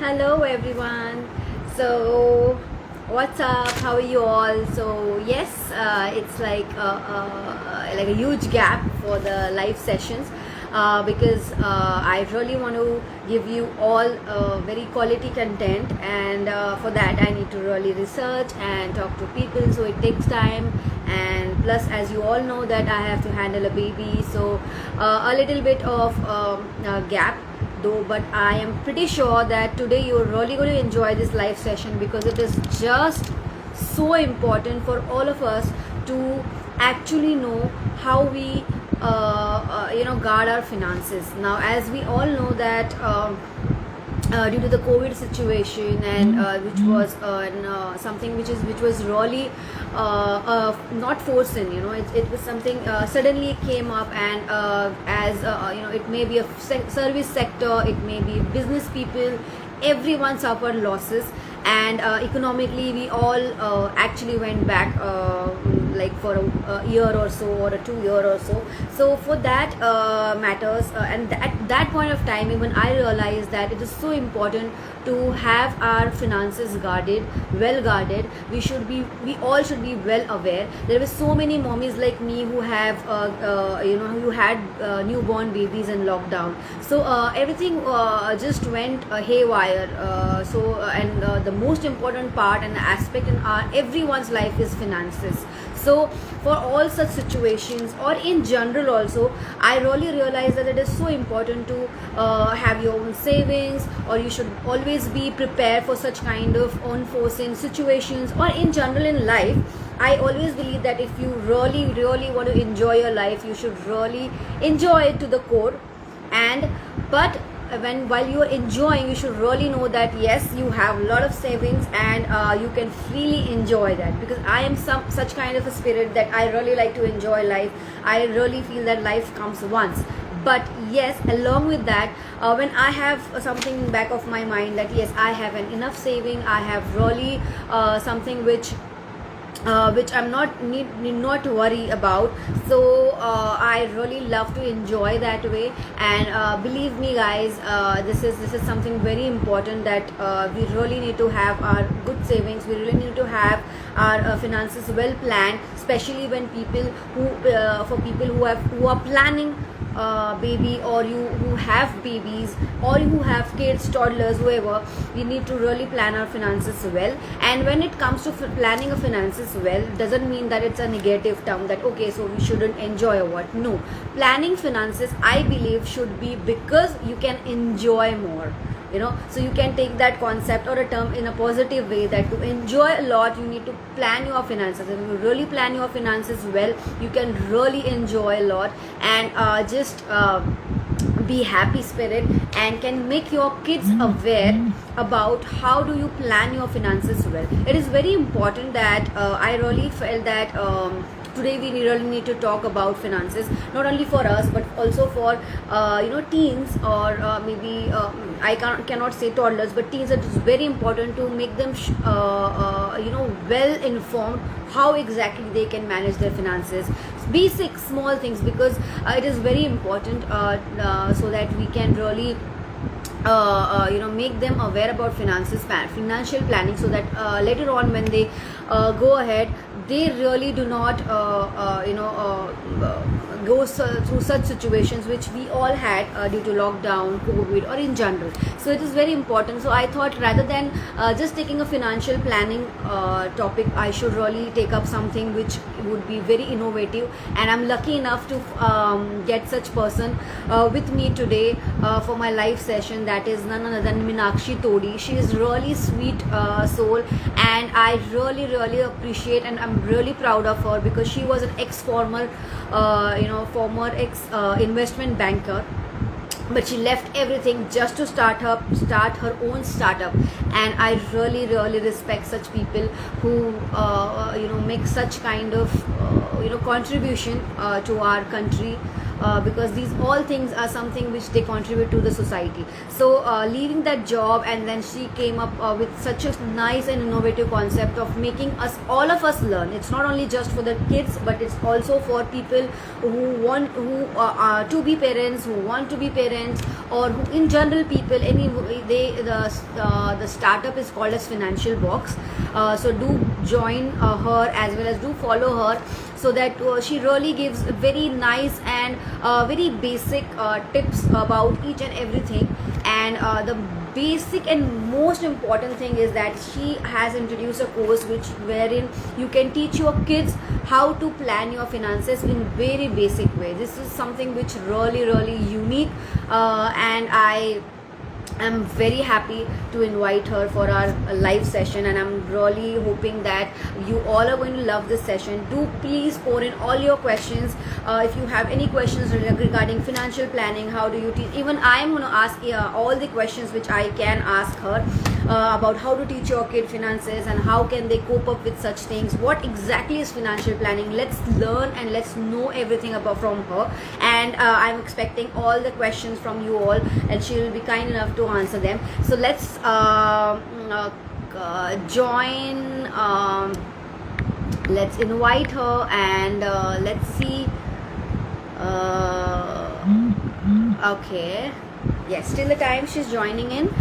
Hello everyone. So what's up? How are you all? So yes, it's like a huge gap for the live sessions because I really want to give you all very quality content, and for that I need to really research and talk to people. So it takes time, and plus, as you all know, that I have to handle a baby, so a little bit of gap though, but I am pretty sure that today you're really going to enjoy this live session because it is just so important for all of us to actually know how we guard our finances. Now, as we all know that due to the COVID situation, and which was something which was really not foreseen. It was something suddenly came up, and it may be a service sector, it may be business people, everyone suffered losses, and economically we all actually went back like for a year or so, or a 2 year or so. So for that matters, and at that point of time, even I realized that it is so important to have our finances well guarded. We all should be well aware. There were so many mommies like me who have who had newborn babies in lockdown. So everything just went haywire. And the most important part and aspect in everyone's life is finances. So for all such situations, or in general also, I really realize that it is so important to have your own savings, or you should always be prepared for such kind of unforeseen situations, or in general in life. I always believe that if you really want to enjoy your life, you should really enjoy it to the core. But while you are enjoying, you should really know that yes, you have a lot of savings, and you can freely enjoy that, because I am such kind of a spirit that I really like to enjoy life. I really feel that life comes once. But yes, along with that, when I have something back of my mind that yes, I have an enough saving, I have really something which I'm need not to worry about. So I really love to enjoy that way. And believe me, guys, this is something very important, that we really need to have our good savings. We really need to have our finances well planned, especially when for people who are planning baby, or you who have babies, or who have kids, toddlers, whoever. We need to really plan our finances well. And when it comes to planning our finances well, doesn't mean that it's a negative term, that okay, so we shouldn't enjoy or what. No, planning finances, I believe, should be because you can enjoy more. So you can take that concept or a term in a positive way, that to enjoy a lot, you need to plan your finances. If you really plan your finances well, you can really enjoy a lot, and just be happy spirit, and can make your kids aware about how do you plan your finances well. It is very important that I really felt that today we really need to talk about finances, not only for us but also for teens, or maybe I cannot say toddlers, but teens. It is very important to make them well informed how exactly they can manage their finances, basic small things, because it is very important so that we can really make them aware about financial planning, so that later on when they go ahead, they really do not go through such situations which we all had due to lockdown, COVID, or in general. So it is very important. So I thought, rather than just taking a financial planning topic, I should really take up something which would be very innovative, and I'm lucky enough to get such person with me today for my live session. That is none other than Minakshi Todi. She is really sweet soul, and I really appreciate, and I'm really proud of her, because she was an former investment banker, but she left everything just to start her own startup. And I really respect such people who make such kind of contribution to our country, because these all things are something which they contribute to the society. So leaving that job, and then she came up with such a nice and innovative concept of making us, all of us, learn. It's not only just for the kids, but it's also for people who are to be parents, who want to be parents, or who in general people, any they the startup is called as Financial Box. So do join her, as well as do follow her, so that she really gives very nice and very basic tips about each and everything. And the basic and most important thing is that she has introduced a course wherein you can teach your kids how to plan your finances in very basic way. This is something which really unique, and I'm very happy to invite her for our live session, and I'm really hoping that you all are going to love this session. Do please pour in all your questions. If you have any questions regarding financial planning, how do you teach, even I am going to ask all the questions which I can ask her about how to teach your kid finances and how can they cope up with such things. What exactly is financial planning? Let's learn and let's know everything about from her. And I'm expecting all the questions from you all, and she will be kind enough to answer them. So let's join. Let's invite her, and let's see. Okay, yes, till the time she's joining in,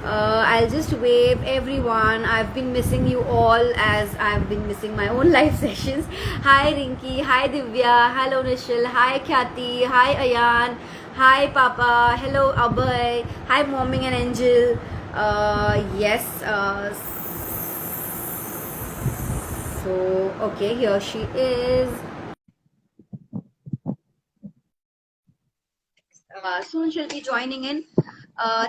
I'll just wave everyone. I've been missing you all, as I've been missing my own live sessions. Hi Rinki, hi Divya, hello Nishil, hi Khyati, hi Ayan, hi Papa, hello Abhay, hi Momming and Angel. Yes, so okay, here she is. Soon she'll be joining in.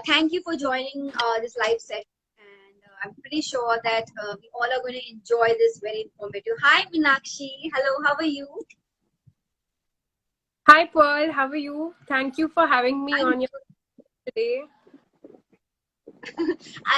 Thank you for joining this live session, and I'm pretty sure that we all are going to enjoy this very informative. Hi Minakshi, hello, how are you? Hi Pearl, how are you? Thank you for having me on your today.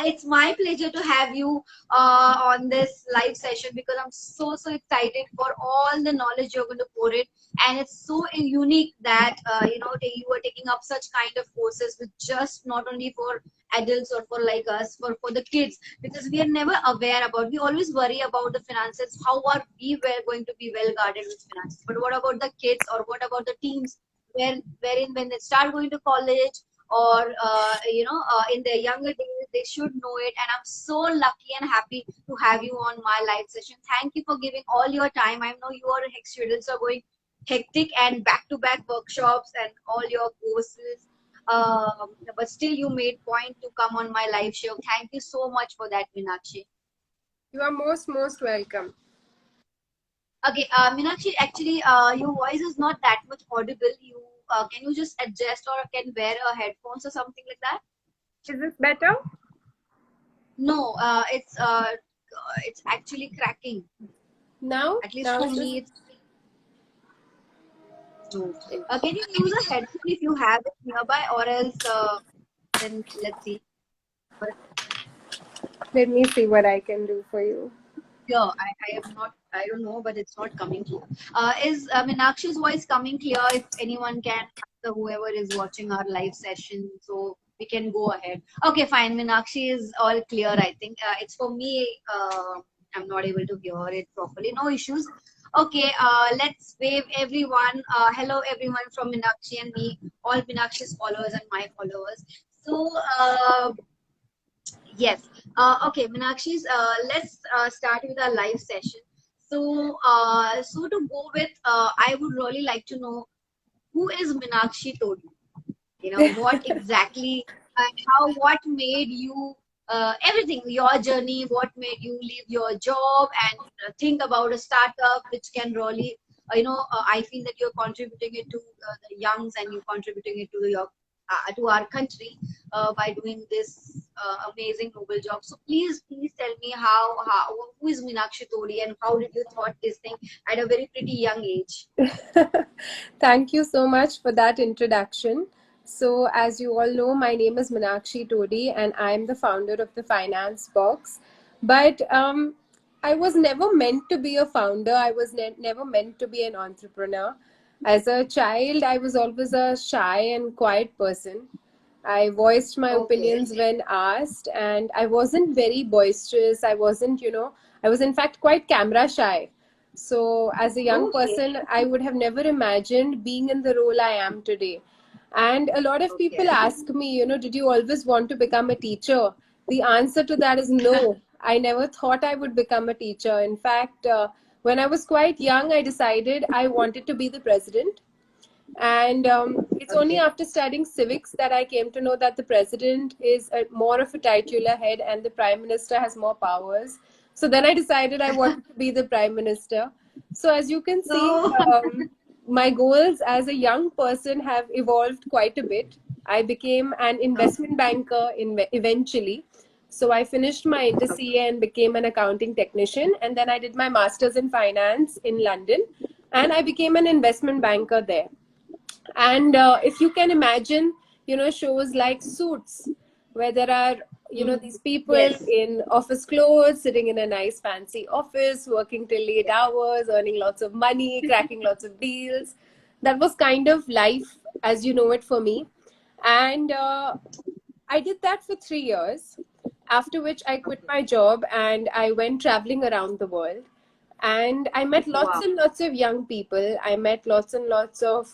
It's my pleasure to have you on this live session, because I'm so excited for all the knowledge you're going to pour it. And it's so unique that you are taking up such kind of courses, with just not only for adults or for like us, for the kids, because we are never aware about, we always worry about the finances, how are we were going to be well guarded with finances. But what about the kids, or what about the teens, wherein when they start going to college, or in their younger days, they should know it. And I'm so lucky and happy to have you on my live session. Thank you for giving all your time. I know your schedules are going hectic, and back to back workshops and all your courses, but still you made point to come on my live show. Thank you so much for that, Minakshi. You are most welcome. Okay, Minakshi, actually your voice is not that much audible. You can you just adjust, or can wear a headphones or something like that? Is this better? No, it's actually cracking. Now? At least Now for is me, this... it's no. Can you use a headphone if you have it nearby, or else then let's see. Let me see what I can do for you. Clear. I am not. I don't know, but it's not coming clear. Is Minakshi's voice coming clear? If anyone can answer, whoever is watching our live session, so we can go ahead. Okay, fine. Minakshi is all clear. I think it's for me. I'm not able to hear it properly. No issues. Okay, let's wave everyone. Hello, everyone from Minakshi and me, all Minakshi's followers and my followers. So, yes. Okay, Minakshi, let's start with our live session. So, so to go with, I would really like to know, who is Minakshi Todi? What exactly, what made you, everything, your journey, what made you leave your job and think about a startup which can really, I feel that you're contributing it to the youngs, and you're contributing it to our country by doing this amazing noble job. So please tell me who is Minakshi Todi, and how did you thought this thing at a very pretty young age? Thank you so much for that introduction. So, as you all know, my name is Minakshi Todi, and I am the founder of the Finance Box. But I was never meant to be a founder. I was never meant to be an entrepreneur. As a child, I was always a shy and quiet person. I voiced my Okay. opinions when asked, and I wasn't very boisterous. I wasn't, I was in fact quite camera shy. So, as a young Okay. person, I would have never imagined being in the role I am today. And a lot of people Okay. ask me, did you always want to become a teacher? The answer to that is no. I never thought I would become a teacher. In fact, when I was quite young, I decided I wanted to be the president. And it's only Okay. after studying civics that I came to know that the president is more of a titular head and the prime minister has more powers. So then I decided I wanted to be the prime minister. So as you can see, No. my goals as a young person have evolved quite a bit. I became an investment banker eventually. So I finished my inter-CA and became an accounting technician. And then I did my master's in finance in London. And I became an investment banker there. And if you can imagine, shows like Suits, where there are, Mm. these people Yes. in office clothes, sitting in a nice fancy office, working till late hours, earning lots of money, cracking lots of deals. That was kind of life as you know it for me. And I did that for 3 years, after which I quit Okay. my job and I went traveling around the world. And I met lots Wow. and lots of young people. I met lots and lots of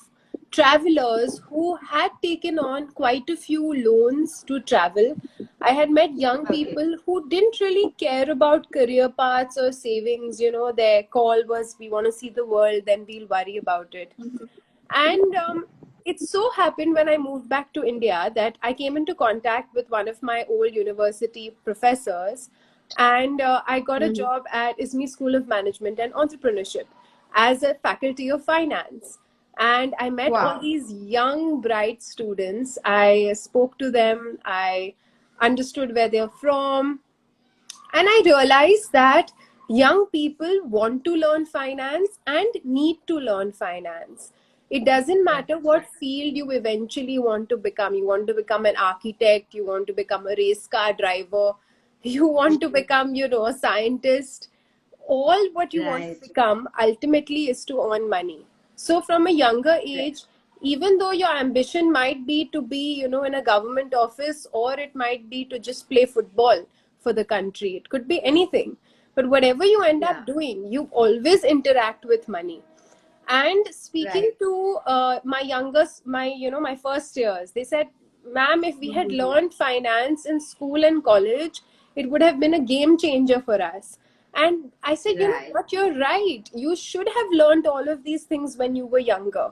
travelers who had taken on quite a few loans to travel. I had met young Okay. people who didn't really care about career paths or savings. Their call was, we want to see the world, then we'll worry about it. And it so happened when I moved back to India that I came into contact with one of my old university professors, and I got a Mhm. job at ISME School of Management and Entrepreneurship as a faculty of finance. And I met all Wow. these young, bright students. I spoke to them, I understood where they're from, and I realized that young people want to learn finance and need to learn finance. It doesn't matter That's what right. field you eventually want to become. You want to become an architect, you want to become a race car driver, you want to become, a scientist. All what you want to Right. become ultimately is to earn money. So from a younger Right. age, even though your ambition might be to be, in a government office, or it might be to just play football for the country, it could be anything. But whatever you end Yeah. up doing, you always interact with money. And speaking Right. to my first years, they said, ma'am, if we had Mhm. learned finance in school and college, it would have been a game changer for us. And I said, you know Right. what, you're right, you should have learned all of these things when you were younger.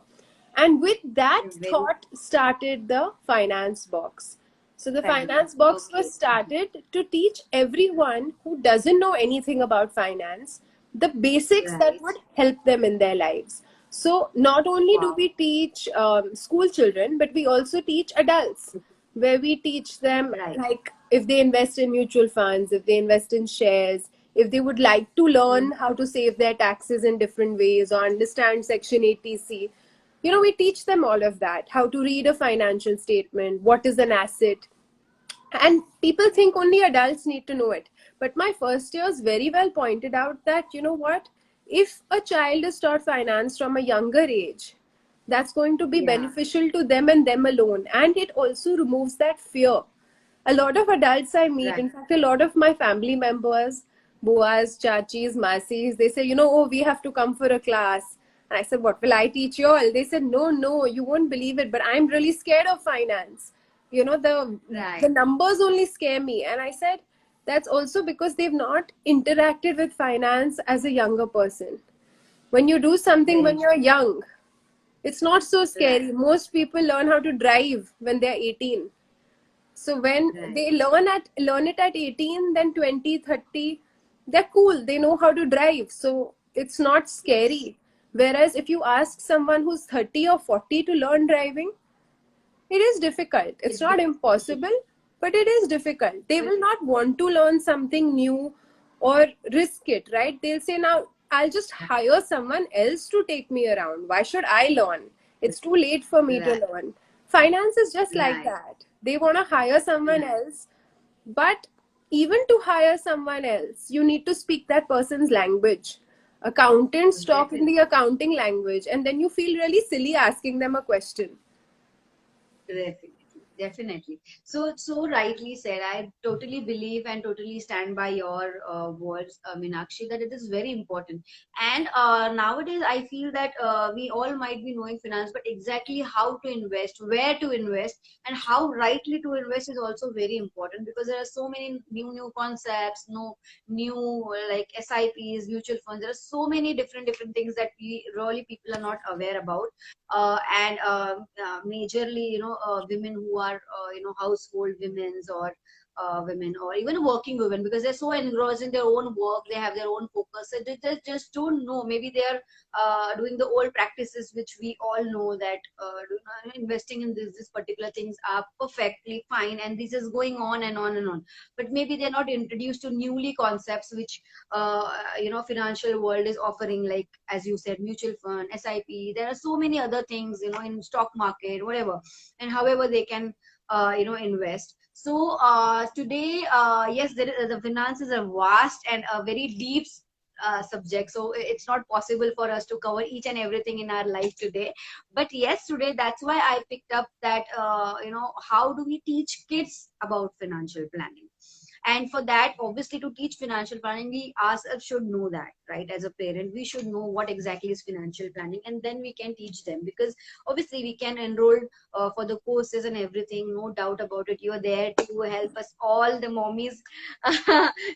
And with that Very thought started the finance box. So the finance. finance box was Okay. started to teach everyone who doesn't know anything about finance the basics that Right. would help them in their lives. So not only do Wow. we teach school children, but we also teach adults, where we teach them, Right. like, if they invest in mutual funds, if they invest in shares, if they would like to Mhm. learn how to save their taxes in different ways or understand Section 80C. We teach them all of that, how to read a financial statement, what is an asset. And people think only adults need to know it. But my first years very well pointed out that, what? If a child is taught finance from a younger age, that's going to be Yeah. beneficial to them and them alone. And it also removes that fear. A lot of adults I meet, Right. in fact, a lot of my family members, buas, chachis, masis, they say, oh, we have to come for a class. And I said, what will I teach you all? They said, no, no, you won't believe it, but I'm really scared of finance. The Right. numbers only scare me. And I said, that's also because they've not interacted with finance as a younger person. When you do something Very when you're true. young, it's not so Right. scary. Most people learn how to drive when they're 18. So when Right. they learn it at 18, then 20, 30, they're cool. They know how to drive. So it's not Yes. scary. Whereas if you ask someone who's 30 or 40 to learn driving, it is difficult. It's It's not difficult. impossible, but it is difficult. They will Very. not want to learn something new or risk it, right? They'll say, now I'll just hire someone else to take me around. Why should I learn? It's too late for me to Right. learn. Finance is just like Right. that. They want to hire someone Right. else, but even to hire someone else, you need to speak that person's language. Accountants talk in Definitely. the accounting language, and then you feel really silly asking them a question. Definitely, definitely. So rightly said. I totally believe and totally stand by your words, Minakshi, that it is very important. And nowadays, I feel that we all might be knowing finance, but exactly how to invest, where to invest, and how rightly to invest is also very important, because there are so many new concepts, no new like SIPs, mutual funds. There are so many different things that we really people are not aware about, and majorly, women who are, household women's, or women, or even working women, because they're so engrossed in their own work, they have their own focus, so they just don't know. Maybe they are doing the old practices, which we all know that investing in this particular things are perfectly fine, and this is going on and on and on. But maybe they're not introduced to newly concepts which financial world is offering, like as you said, mutual fund, SIP. There are so many other things, in stock market, whatever, and however they can invest. So today, yes, the finance is a vast and a very deep subject, so it's not possible for us to cover each and everything in our life today. But yes, today, that's why I picked up that, how do we teach kids about financial planning. And for that, obviously, to teach financial planning, we ourselves should know that, right? As a parent, we should know what exactly is financial planning, and then we can teach them. Because obviously we can enroll for the courses and everything, no doubt about it. You are there to help us, all the mommies,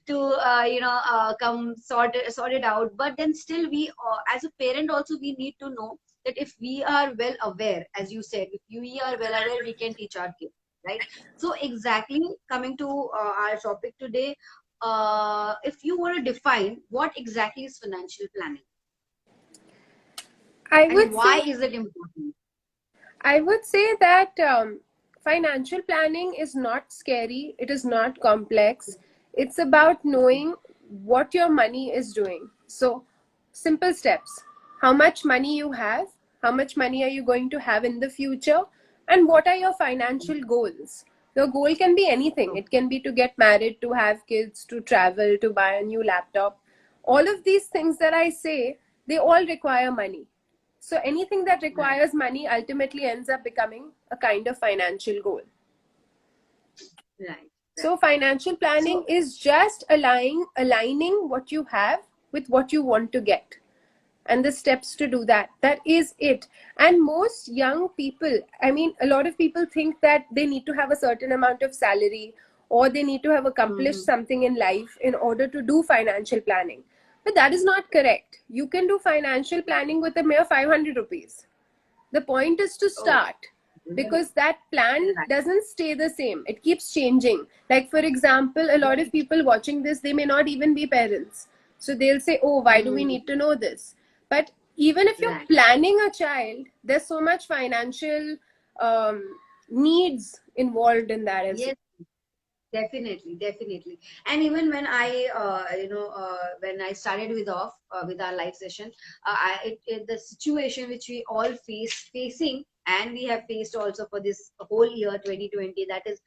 to come sort it out. But then still, we as a parent also, we need to know that if we are well aware, as you said, if we are well aware, we can teach our kids, right? So exactly, coming to our topic today, if you were to define what exactly is financial planning I and would why say is it important? I would say that financial planning is not scary, it is not complex. It's about knowing what your money is doing. So, simple steps: how much money you have, how much money are you going to have in the future, and what are your financial goals. Your goal can be anything, Oh, it can be to get married, to have kids, to travel, to buy a new laptop. All of these things that I say, they all require money. So anything that right, requires money ultimately ends up becoming a kind of financial goal. right, So right. financial planning So, is just aligning what you have with what you want to get, and the steps to do that. That is it. And most young people, I mean, a lot of people think that they need to have a certain amount of salary, or they need to have accomplished mhm. something in life in order to do financial planning. But that is not correct. You can do financial planning with a mere 500 rupees. The point is to Oh, start, really? because that plan Right. doesn't stay the same, it keeps changing. Like, for example, a lot of Very people true. watching this, they may not even be parents, so they'll say, oh, why do we Mhm. need to know this? But even if you're Right. planning a child, there's so much financial um, needs involved in that as well. Yes. Definitely, definitely. And even when when I started with our live session, the situation which we all facing, and we have faced also for this whole year 2020, that is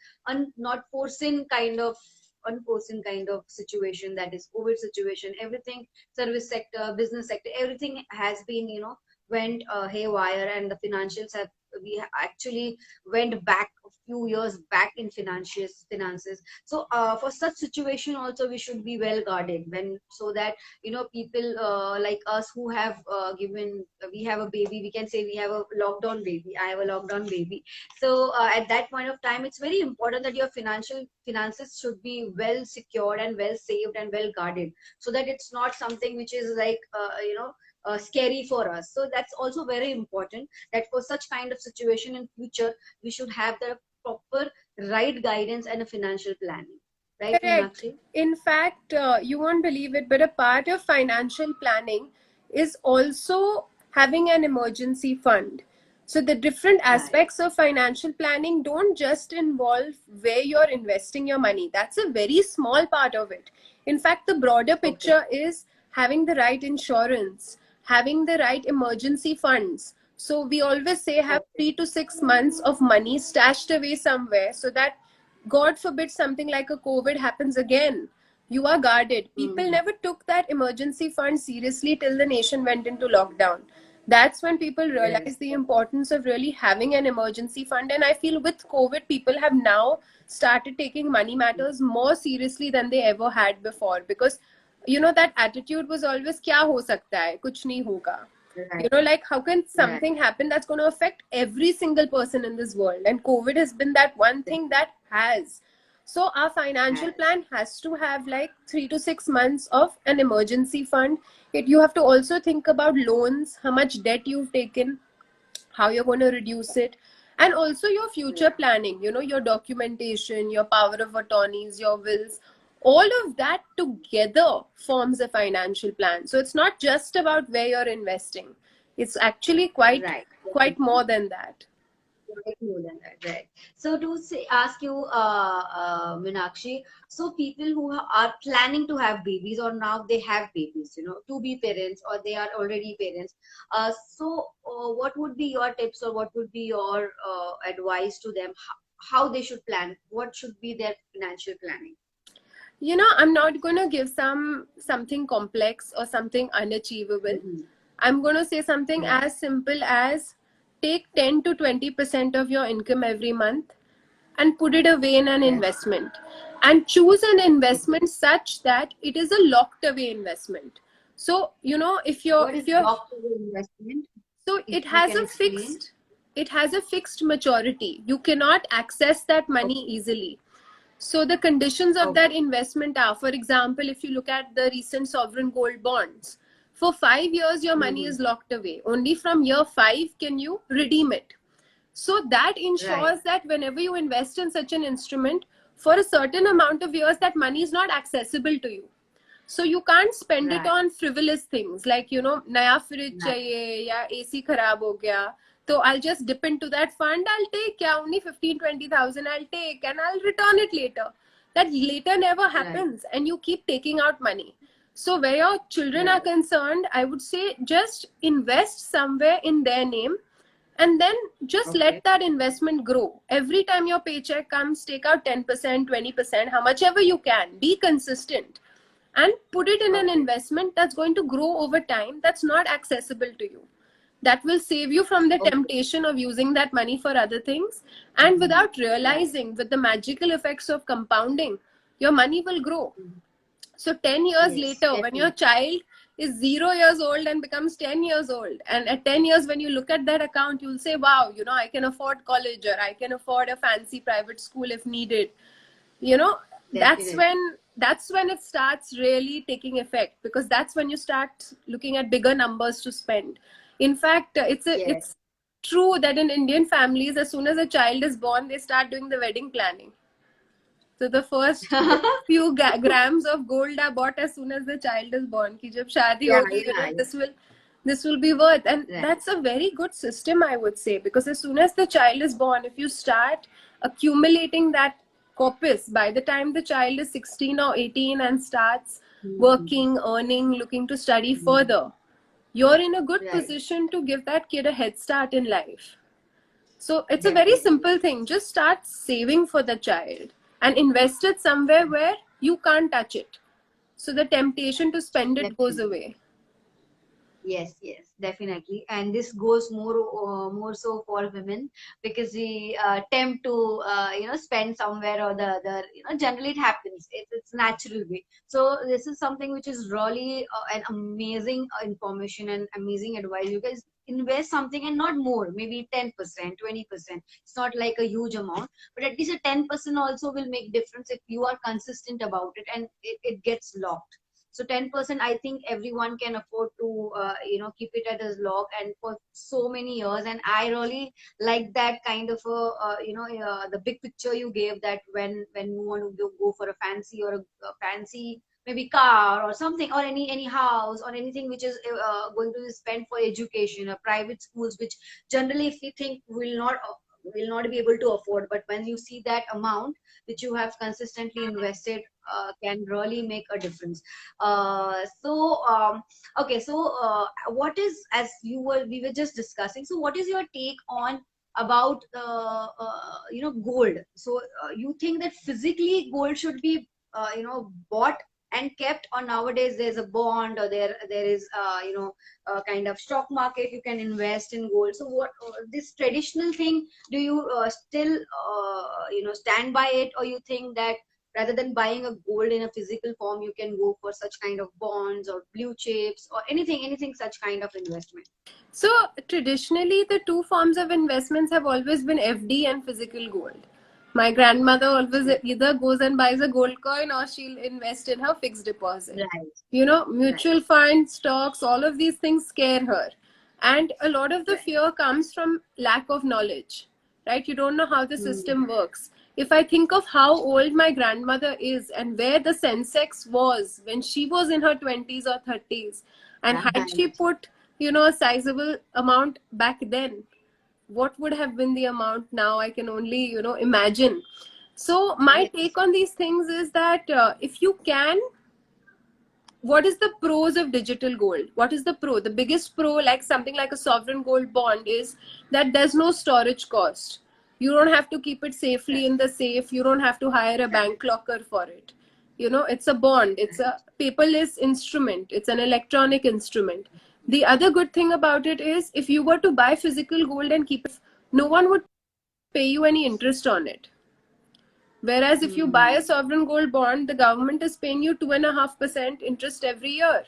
not foreseen kind of unforeseen kind of situation, that is COVID situation. Everything, service sector, business sector, everything has been, went haywire, and the financials have, actually went back a few years back in finances. So for such situation also, we should be well guarded, when so that, people like us who have given we have a baby, we can say we have a lockdown baby, I have a lockdown baby. So at that point of time, it's very important that your finances should be well secured and well saved and well guarded, so that it's not something which is like, scary for us. So that's also very important, that for such kind of situation in future, we should have the proper right guidance and a financial planning, right, Correct. Minakshi? In fact, you won't believe it, but a part of financial planning is also having an emergency fund. So, the different Right. aspects of financial planning don't just involve where you're investing your money. That's a very small part of it. In fact, the broader Okay. picture is having the right insurance, having the right emergency funds. So, we always say have Okay. 3 to 6 months of money stashed away somewhere, so that God forbid something like a COVID happens again, You are guarded. People never took that emergency fund seriously till the nation went into lockdown. That's when people Yes. realized the importance of really having an emergency fund. And I feel with COVID, people have now started taking money matters more seriously than they ever had before. Because, that attitude was always, kya ho sakta hai? Kuch nahi hoga. Right. Like how can Right. something happen that's going to affect every single person in this world? And COVID has been that one thing that has. So our financial Has. plan has to have like 3 to 6 months of an emergency fund. You have to also think about loans, how much debt you've taken, how you're going to reduce it, and also your future Right. planning, your documentation, your power of attorneys, your wills. All of that together forms a financial plan. So it's not just about where you're investing. It's actually quite Right. quite more than that. Quite more than that, right? So to say, ask you, Minakshi, so people who are planning to have babies or now they have babies, to be parents or they are already parents. What would be your tips or what would be your advice to them? How they should plan? What should be their financial planning? I'm not going to give something complex or something unachievable. Mhm. I'm going to say something Right. as simple as take 10 to 20% of your income every month and put it away in an Yes. investment, and choose an Okay. investment such that it is a locked away investment. So if you're What if is you're doctor investment? so If you can explain. it has a fixed maturity. You cannot access that money Okay. easily. So the conditions of that Okay. investment are, for example, if you look at the recent sovereign gold bonds, for 5 years your money Hmm. is locked away. Only from year 5 can you redeem it. So that Right. ensures that whenever you invest in such an instrument, for a certain amount of years, that money is not accessible to you. So you can't spend it Right. on frivolous things like, naya fridge Right. chahiye ya AC kharab ho gaya. So I'll just dip into that fund. I'll take only 15-20,000. I'll take and I'll return it later. That later never Right. happens, and you keep taking out money. So where your children are Right. concerned, I would say just invest somewhere in their name, and then just Okay. let that investment grow. Every time your paycheck comes, take out 10%, 20%, how much ever you can. Be consistent and put it in an Okay. investment that's going to grow over time, that's not accessible to you. That will save you from the Okay. temptation of using that money for other things. And without Right. realizing, with the magical effects of compounding, your money will grow. Mhm. So 10 years Yes, later, when your definitely. child is 0 years old and becomes 10 years old, and at 10 years, when you look at that account, you'll say, wow, I can afford college, or I can afford a fancy private school if needed. you know that's Definitely. when that's when it starts really taking effect, because that's when you start looking at bigger numbers to spend. In fact, Yes. it's true that in Indian families, as soon as a child is born, they start doing the wedding planning. So the first few grams of gold are bought as soon as the child is born. Ki jab shaadi Yeah, hogi, yeah, yeah. this will be worth. And Right. that's a very good system, I would say, because as soon as the child is born, if you start accumulating that corpus by the time the child is 16 or 18 and starts Mhm. working, earning, looking to study Mhm. further, you're in a good Right. position to give that kid a head start in life. So it's a very Definitely. simple thing. Just start saving for the child and invest it somewhere where you can't touch it. So the temptation to spend it goes Definitely. away. Yes, yes, definitely. And this goes more so for women because we tend to spend somewhere or the other. Generally it happens. It's natural way. So this is something which is really an amazing information and amazing advice. You guys invest something and not more, maybe 10%, 20%. It's not like a huge amount, but at least a 10% also will make difference if you are consistent about it and it gets locked. So 10%, I think everyone can afford to, keep it at his log and for so many years. And I really like that kind of the big picture you gave that when you want to go for a fancy or a fancy maybe car or something or any house or anything which is going to be spent for education or private schools, which generally if we think will not be able to afford, but when you see that amount which you have consistently invested can really make a difference. Okay, so what is, as we were just discussing, so what is your take on about gold? So you think that physically gold should be bought and kept, or nowadays there's a bond, or there is kind of stock market you can invest in gold. So what this traditional thing, do you still stand by it, or you think that rather than buying a gold in a physical form, you can go for such kind of bonds or blue chips or anything such kind of investment? So traditionally, the two forms of investments have always been FD and physical gold. My grandmother always Right, either goes and buys a gold coin or she'll invest in her fixed deposit. right, Mutual right, funds, stocks, all of these things scare her. And a lot of the right. fear comes from lack of knowledge, right? You don't know how the Hmm. system works. If I think of how old my grandmother is and where the Sensex was when she was in her 20s or 30s, and had she Right, put, a sizable amount back then, what would have been the amount now? I can only, imagine. So, my yes. take on these things is that if you can, what is the pros of digital gold? What is the pro? The biggest pro, like something like a sovereign gold bond, is that there's no storage cost. You don't have to keep it safely Right, in the safe. You don't have to hire a right, bank locker for it. It's a bond, it's right. a paperless instrument, it's an electronic instrument. The other good thing about it is if you were to buy physical gold and keep it, no one would pay you any interest on it. Whereas if you buy a Hmm. sovereign gold bond, the government is paying you 2.5% interest every year.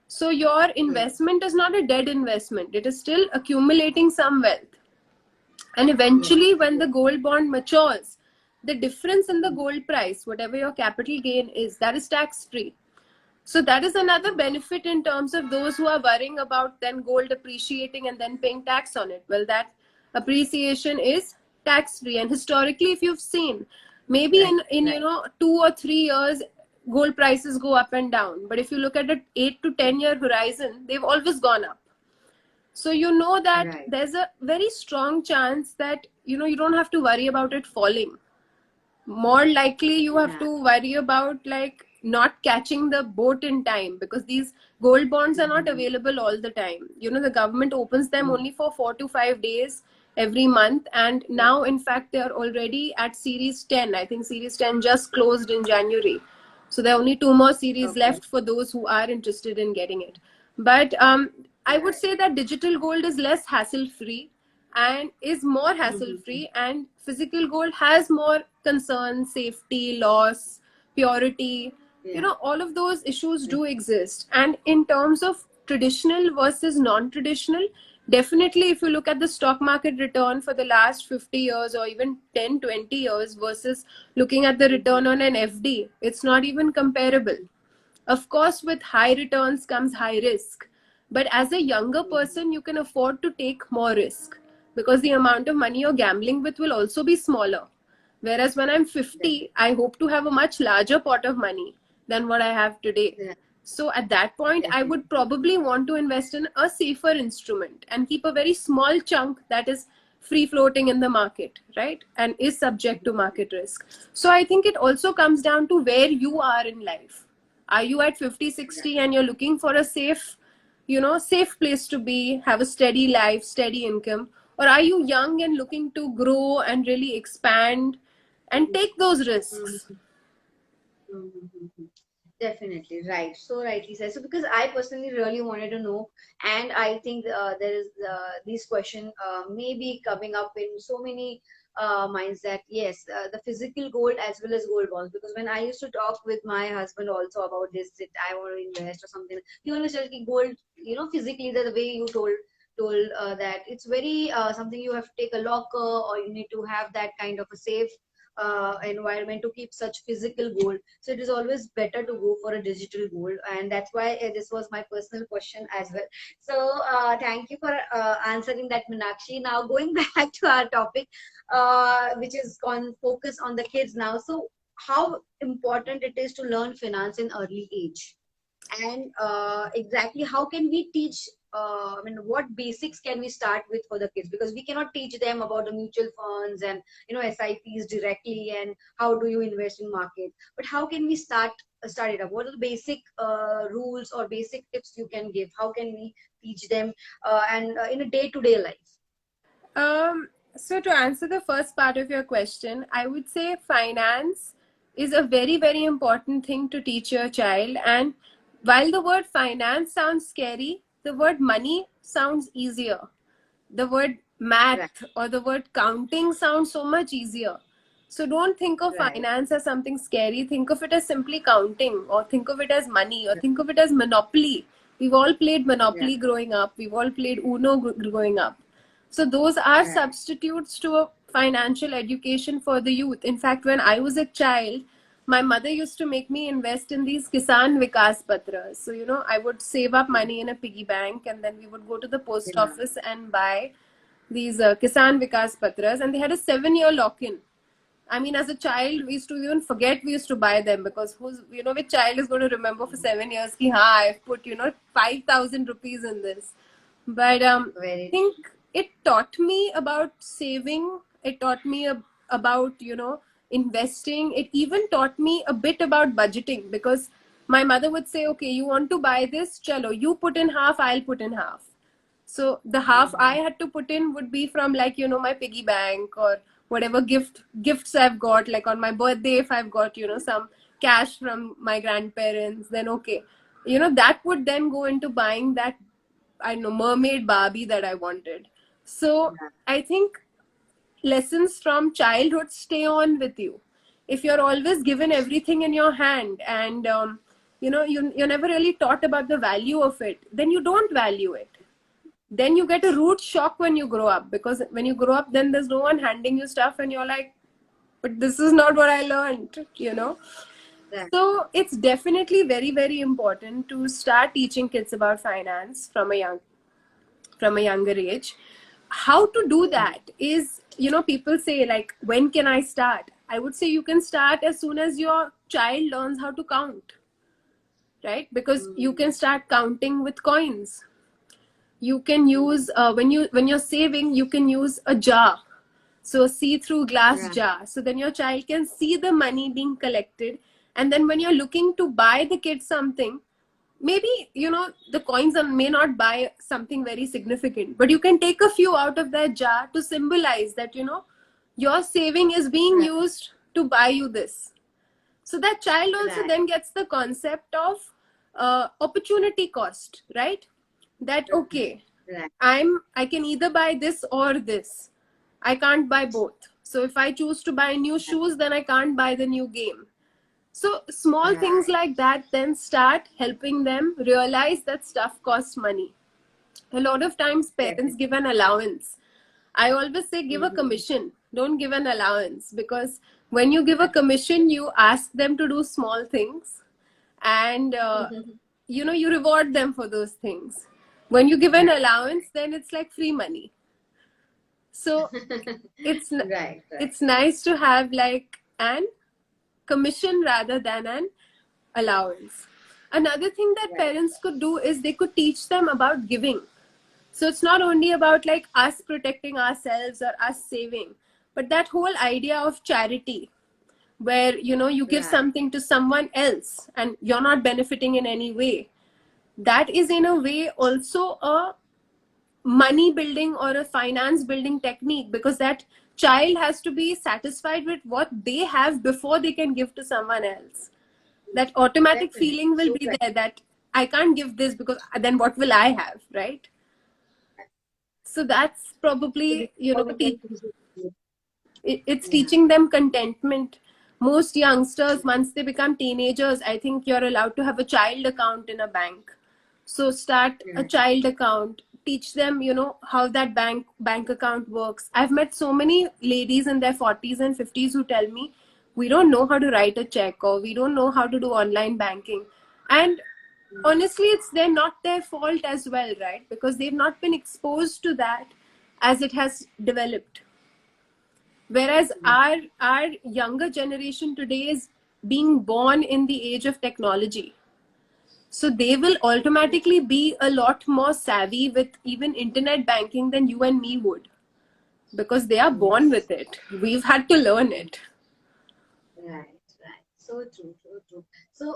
So your Right. investment is not a dead investment. It is still accumulating some wealth. And Yes. eventually, when the Yes. gold bond matures, the difference in the Hmm. gold price, whatever your capital gain is, that is tax free. So that is another Okay. benefit in terms of those who are worrying about then gold appreciating and then paying tax on it. Well, that appreciation is tax free. And historically, if you've seen, maybe Right. in Right. 2 or 3 years, gold prices go up and down. But if you look at an 8 to 10 year horizon, they've always gone up. So you know that Right. there's a very strong chance that you don't have to worry about it falling. More likely you have Yeah. to worry about like not catching the boat in time, because these gold bonds are not Hmm. available all the time. The government opens them Hmm. only for 4 to 5 days every month, and Right. now in fact they are already at series 10. I think series 10 just closed in January, so there are only two more series Okay. left for those who are interested in getting it. But I would Right. say that digital gold is less hassle free and is more hassle Hmm. free, and physical gold has more concerns, safety, loss, purity. Yeah. All of those issues Right. do exist. And in terms of traditional versus non-traditional, definitely if you look at the stock market return for the last 50 years or even 10, 20 years versus looking at the return Hmm. on an FD, it's not even comparable. Of course, with high returns comes high risk. But as a younger Hmm. person, you can afford to take more risk because the amount of money you're gambling with will also be smaller. Whereas when I'm Right. 50, I hope to have a much larger pot of money than what I have today. Yeah. So at that point, I would Definitely. probably want to invest in a safer instrument and keep a very small chunk that is free floating in the market, right? And is subject to Hmm. market risk. So I think it also comes down to where you are in life. Are you at 50, Right. 60 and you're looking for a safe place to be, have a steady life, steady income? Or are you young and looking to grow and really expand and take those risks? Hmm. Hmm. Definitely, right. So rightly said. So because I personally really wanted to know, and I think there is this question may be coming up in so many minds that yes, the physical gold as well as gold bonds. Because when I used to talk with my husband also about this, that I want to invest or something, he always said "Ki gold, physically the way you told that it's very something you have to take a locker, or you need to have that kind of a safe environment to keep such physical gold. So it is always better to go for a digital gold, and that's why this was my personal question as well. So thank you for answering that, Minakshi. Now going back to our topic, which is on focus on the kids now. So how important it is to learn finance in early age, and exactly how can we teach, I mean, what basics can we start with for the kids, because we cannot teach them about the mutual funds and SIPs directly, and how do you invest in market, but how can we start it up? What are the basic rules or basic tips you can give? How can we teach them and in a day-to-day life? So to answer the first part of your question, I would say finance is a very, very important thing to teach your child. And while the word finance sounds scary, the word money sounds easier. The word Right. math or the word counting sounds so much easier. So don't think of Right. finance as something scary. Think of it as simply counting, or think of it as money, or think of it as monopoly. We've all played Yeah. monopoly growing up. We've all played Uno growing up. So those are Right. substitutes to a financial education for the youth. In fact, when I was a child, my mother used to make me invest in these Kisan Vikas Patras. So, I would save up money in a piggy bank, and then we would go to the post Yeah. office and buy these Kisan Vikas Patras, and they had a 7-year lock-in. I mean, as a child, we used to even forget we used to buy them, because which child is going to remember for 7 years ki, I've put, 5,000 rupees in this. But I Very think it taught me about saving. It taught me about, investing. It even taught me a bit about budgeting, because my mother would say, okay, you want to buy this? Chalo, you put in half, I'll put in half. So the half I had to put in would be from, like, my piggy bank, or whatever gifts I've got. Like on my birthday, if I've got, some cash from my grandparents, then okay. That would then go into buying that, I don't know, mermaid Barbie that I wanted. So Yeah. I think lessons from childhood stay on with you. If you're always given everything in your hand, and you're never really taught about the value of it, then you don't value it. Then you get a root shock when you grow up, because when you grow up, then there's no one handing you stuff, and you're like, but this is not what I learned. Right. So it's definitely very, very important to start teaching kids about finance from a younger age. How to do that is, people say, like, when can I start? I would say you can start as soon as your child learns how to count, right? Because you can start counting with coins. You can use, when you're saving, you can use a jar, so a see-through glass Right. jar, so then your child can see the money being collected. And then when you're looking to buy the kid something, maybe, the coins may not buy something very significant, but you can take a few out of that jar to symbolize that, your saving is being Right. used to buy you this. So that child also Right. then gets the concept of opportunity cost, right? That, okay, Right. I can either buy this or this. I can't buy both. So if I choose to buy new shoes, then I can't buy the new game. So small things Right. like that then start helping them realize that stuff costs money. A lot of times parents Definitely. give an allowance. I always say give a Mm-hmm. commission, don't give an allowance, because when you give a commission, you ask them to do small things, and you reward them for those things. When you give an Right. allowance, then it's like free money. So it's Right. Right. it's nice to have like an commission rather than an allowance. Another thing that Right. parents could do is they could teach them about giving. So it's not only about like us protecting ourselves or us saving, but that whole idea of charity, where you give Right. something to someone else and you're not benefiting in any way. That is in a way also a money building or a finance building technique, because that child has to be satisfied with what they have before they can give to someone else. That automatic Definitely. feeling will So be right. there, that I can't give this because then what will I have, right? So that's So this probably, is how we can teach it. it's Yeah. teaching them contentment. Most youngsters, once they become teenagers, I think you're allowed to have a child account in a bank. So start a Right. child account, teach them, how that bank account works. I've met so many ladies in their 40s and 50s who tell me, we don't know how to write a check, or we don't know how to do online banking. And honestly, it's they're not their fault as well, right? Because they've not been exposed to that as it has developed. Whereas Mm. our younger generation today is being born in the age of technology, so they will automatically be a lot more savvy with even internet banking than you and me would, because they are born Yes. with it. We've had to learn it. Right, right. So true, so true. So,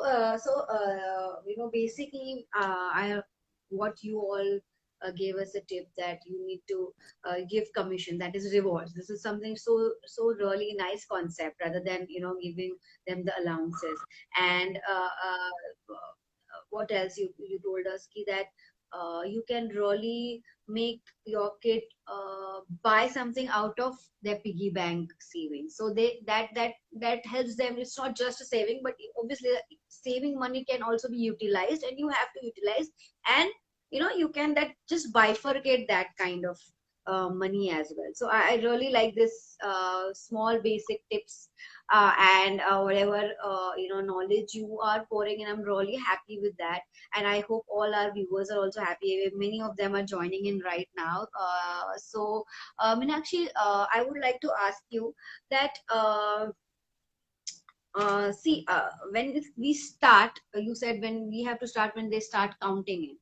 basically, what you all gave us a tip that you need to give commission, that is rewards. This is something so really nice concept, rather than giving them the allowances. And what else you told us ki that you can really make your kid buy something out of their piggy bank savings, so they that helps them. It's not just a saving, but obviously saving money can also be utilized, and you have to utilize. And you can that just bifurcate that kind of money as well. So I really like this small basic tips, and whatever knowledge you are pouring in. I'm really happy with that, and I hope all our viewers are also happy. Many of them are joining in right now. Minakshi, I would like to ask you that see, when we start, you said when we have to start when they start counting in,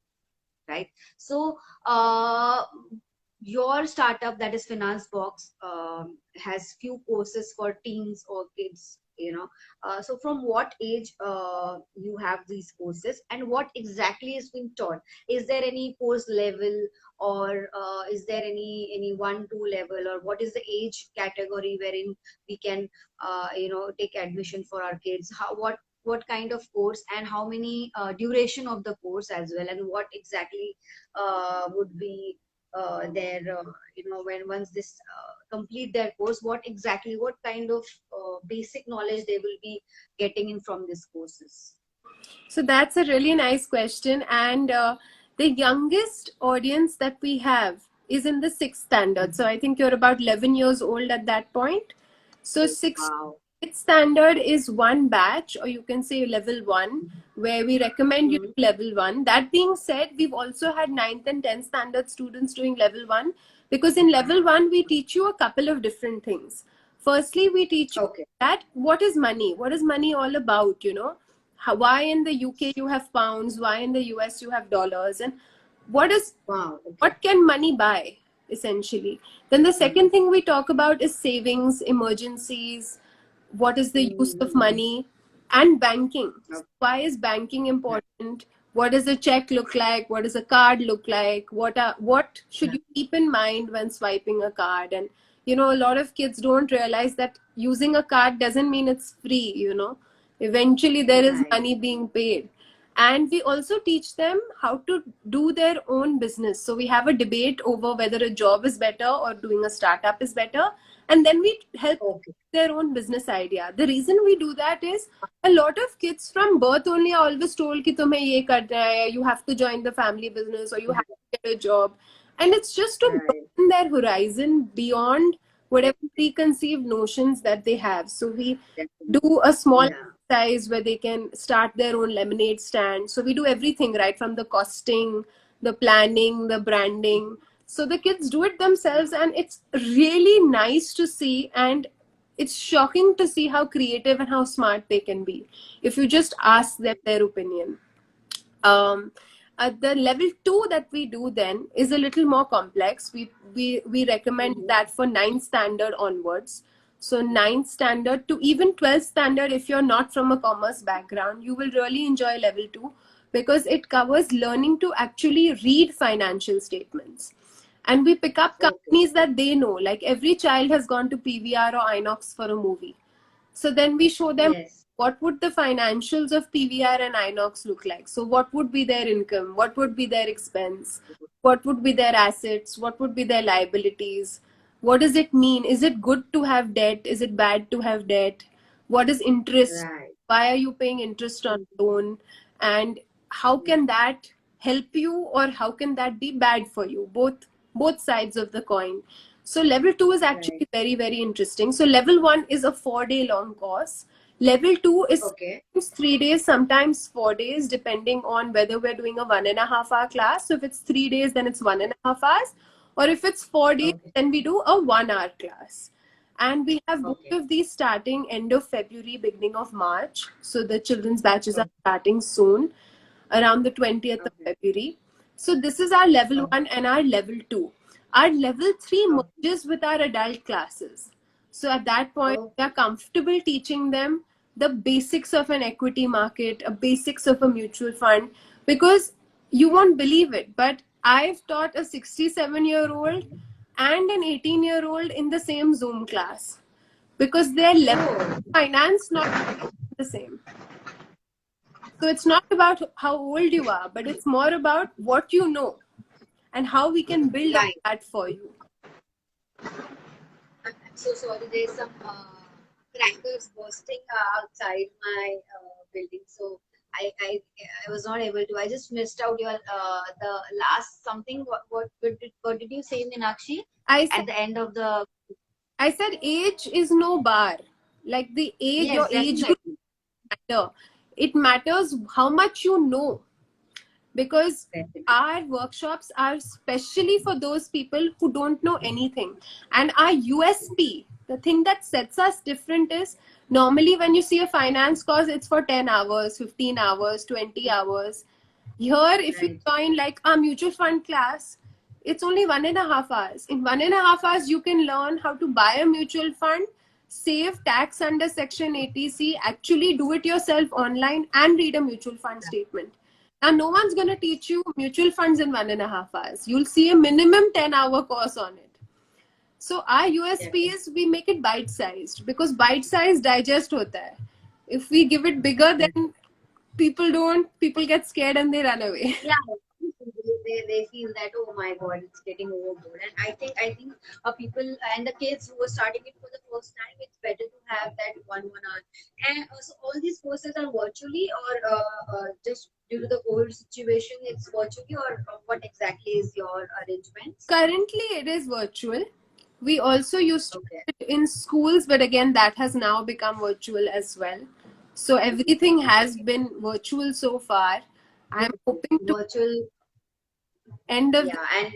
right? So your startup, that is Finance Box, has few courses for teens or kids, so from what age you have these courses, and what exactly is being taught? Is there any course level, or is there any 1 2 level, or what is the age category wherein we can take admission for our kids? What kind of course, and how many duration of the course as well, and what exactly would be their when once this complete their course, what kind of basic knowledge they will be getting in from these courses? So that's a really nice question. And the youngest audience that we have is in the sixth standard. So I think you're about 11 years old at that point. So Wow. sixth standard is one batch, or you can say level one, where we recommend you Mhm. to level one. That being said, we've also had ninth and 10th standard students doing level one, because in level one, we teach you a couple of different things. Firstly, we teach you Okay. that what is money all about, why in the UK you have pounds, why in the US you have dollars, and what is Wow. Okay. what can money buy essentially. Then the second thing we talk about is savings, emergencies, what is the use of Mm-hmm. money, and banking. Okay. Why is banking Right. important? What does a check look like? What does a card look like? What should Right. you keep in mind when swiping a card? And a lot of kids don't realize that using a card doesn't mean it's free. Eventually there is Right. money being paid. And we also teach them how to do their own business. So we have a debate over whether a job is better or doing a startup is better, and then we help Okay. their own business idea. The reason we do that is a lot of kids from birth only are always told कि तुम्हें ये करना है, you have to join the family business, or you have to get a job. And it's just to Right. broaden their horizon beyond whatever preconceived notions that they have. So we Definitely. do a small Yeah. exercise where they can start their own lemonade stand. So we do everything right from the costing, the planning, the branding. So the kids do it themselves, and it's really nice to see. And it's shocking to see how creative and how smart they can be if you just ask them their opinion. um, the level two that we do then is a little more complex. We recommend Mhm. that for ninth standard onwards. So ninth standard to even 12th standard, if you're not from a commerce background, you will really enjoy level two, because it covers learning to actually read financial statements. And we pick up Okay. companies that they know. Like every child has gone to PVR or Inox for a movie. So then we show them Yes. what would the financials of PVR and Inox look like. So what would be their income? What would be their expense? What would be their assets? What would be their liabilities? What does it mean? Is it good to have debt? Is it bad to have debt? What is interest? Right. Why are you paying interest on loan? And how can that help you, or how can that be bad for you? Both sides of the coin. So level two is Right. actually very, very interesting. So level one is a 4 day long course. Level two is Okay. sometimes 3 days, sometimes 4 days, depending on whether we're doing a 1.5 hour class. So if it's 3 days, then it's 1.5 hours. Or if it's 4 days, Okay. then we do a 1 hour class. And we have both Okay. of these starting end of February, beginning of March. So the children's batches are Okay. starting soon, around the 20th of Okay. February. So this is our level Okay. one and our level two. Our level three Okay. merges with our adult classes. So at that point, we Okay. are comfortable teaching them the basics of an equity market, a basics of a mutual fund, because you won't believe it, but I've taught a 67-year-old and an 18-year-old in the same Zoom class because their level Oh, of finance not the same. So it's not about how old you are, but it's more about what you know and how we can build on right. that for you. I'm so sorry. There's some crackers bursting outside my building, so I was not able to. I just missed out your the last something. What did you say, Minakshi? I said At the end of the I said age is no bar. Like the age, yes, your age group definitely. matter. It matters how much you know, because Definitely. our workshops are specially for those people who don't know anything. And our USP, the thing that sets us different is, normally when you see a finance course, it's for 10 hours, 15 hours, 20 hours. Here, if you Right. join like a mutual fund class, it's only 1.5 hours. In 1.5 hours, you can learn how to buy a mutual fund, save tax under Section 80C, actually do it yourself online, and read a mutual fund statement. Now, no one's going to teach you mutual funds in 1.5 hours. You'll see a minimum 10-hour course on it. So our USP Definitely. is we make it bite-sized, because bite-sized digest hota hai. If we give it bigger, then people get scared and they run away. Yeah, they feel that, oh my god, it's getting overboard. And I think people and the kids who are starting it for the first time, it's better to have that 1 hour. And so all these courses are virtually, or just due to the COVID situation, it's virtually, or what exactly is your arrangements? Currently, it is virtual. We also used to Okay. do it in schools, but again, that has now become virtual as well. So everything has been virtual so far. I'm hoping to Virtual, end of the yeah, and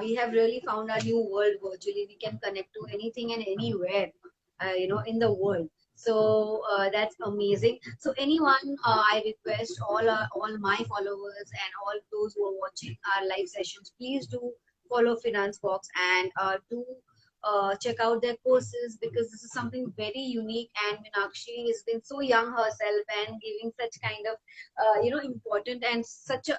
we have really found our new world virtually. We can connect to anything and anywhere, in the world. So that's amazing. So anyone, I request all my followers and all those who are watching our live sessions, please do follow Finance Box and do check out their courses, because this is something very unique. And Minakshi has been so young herself and giving such kind of important and such a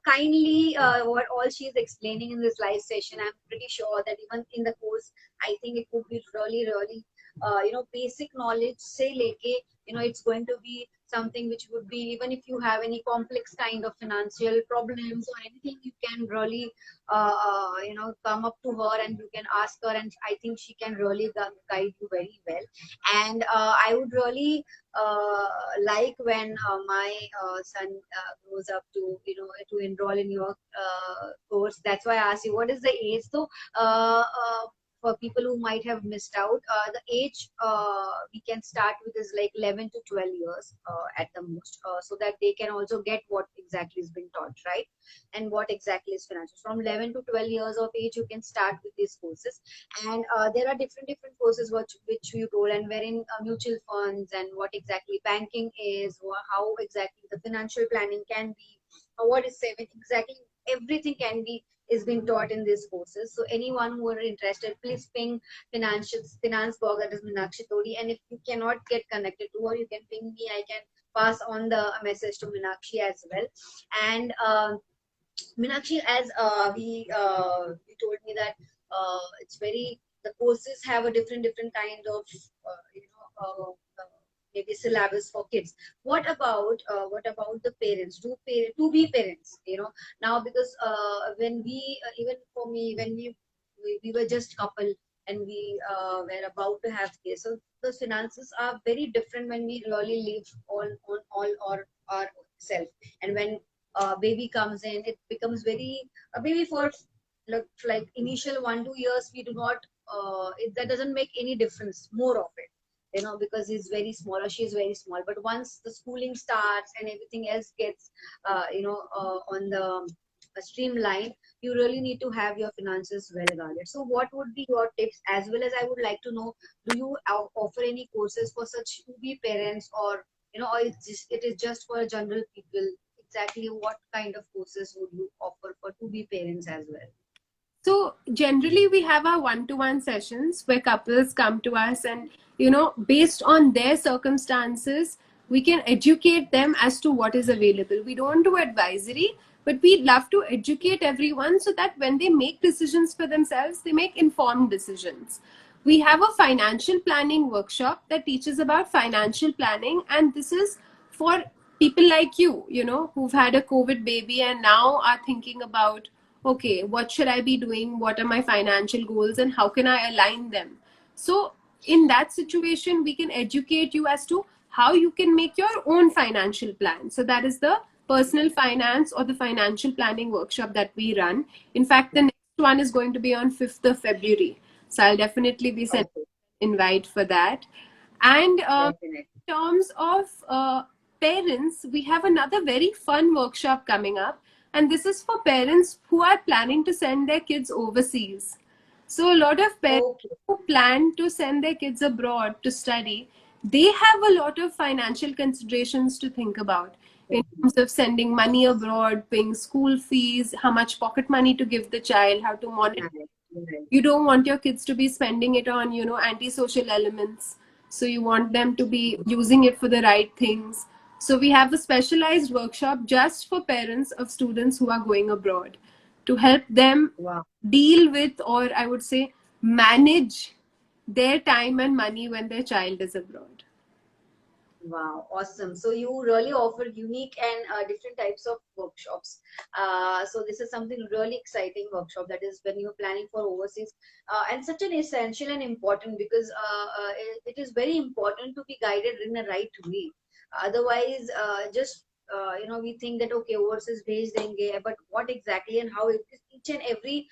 kindly what all she is explaining in this live session. I'm pretty sure that even in the course, I think it would be really, really, basic knowledge. Say, leke, it's going to be something which would be, even if you have any complex kind of financial problems or anything, you can really, come up to her and you can ask her, and I think she can really guide you very well. And I would really uh, like when my son grows up to to enroll in your course. That's why I asked you what is the age. So for people who might have missed out, the age we can start with is like 11 to 12 years at the most, so that they can also get what exactly is being taught, right? And what exactly is financial. From 11 to 12 years of age, you can start with these courses. And there are different courses which you roll, and wherein mutual funds, and what exactly banking is, or how exactly the financial planning can be, what is saving exactly, everything can be is being taught in these courses. So anyone who are interested, please ping finance blog, that is Minakshi Todi. And if you cannot get connected to her, you can ping me. I can pass on the message to Minakshi as well. And Minakshi, as he told me that it's very, the courses have a different kind of maybe syllabus for kids. What about the parents? To be parents? Now, because when we even for me, when we were just couple, and we were about to have kids, so the finances are very different when we really live on all or ourself. And when baby comes in, it becomes very maybe for like initial 1 2 years, we do not that doesn't make any difference more of it, because he's very small or she's very small. But once the schooling starts and everything else gets on the streamline, you really need to have your finances well guarded. So what would be your tips, as well as I would like to know, do you offer any courses for such to be parents, or it is just for general people? Exactly what kind of courses would you offer for to be parents as well? So generally, we have our one-to-one sessions where couples come to us, and based on their circumstances, we can educate them as to what is available. We don't do advisory, but we love to educate everyone so that when they make decisions for themselves, they make informed decisions. We have a financial planning workshop that teaches about financial planning, and this is for people like you know, who've had a COVID baby and now are thinking about, okay, what should I be doing? What are my financial goals and how can I align them? So, in that situation, we can educate you as to how you can make your own financial plan. So, that is the personal finance or the financial planning workshop that we run. In fact, the next one is going to be on 5th of February. So, I'll definitely be sending Okay, an invite for that. And definitely. in terms of parents, we have another very fun workshop coming up. And this is for parents who are planning to send their kids overseas. So, a lot of parents Okay. who plan to send their kids abroad to study, they have a lot of financial considerations to think about in terms of sending money abroad, paying school fees, how much pocket money to give the child, how to monitor. Right, right. You don't want your kids to be spending it on, you know, antisocial elements. So you want them to be using it for the right things. So we have a specialized workshop just for parents of students who are going abroad to help them Wow. deal with, or I would say, manage their time and money when their child is abroad. Wow, awesome. So you really offer unique and different types of workshops. So this is something really exciting workshop, that is when you're planning for overseas, and such an essential and important, because it is very important to be guided in the right way. Otherwise, just we think that okay, overseas bhej denge, but what exactly and how it is, each and every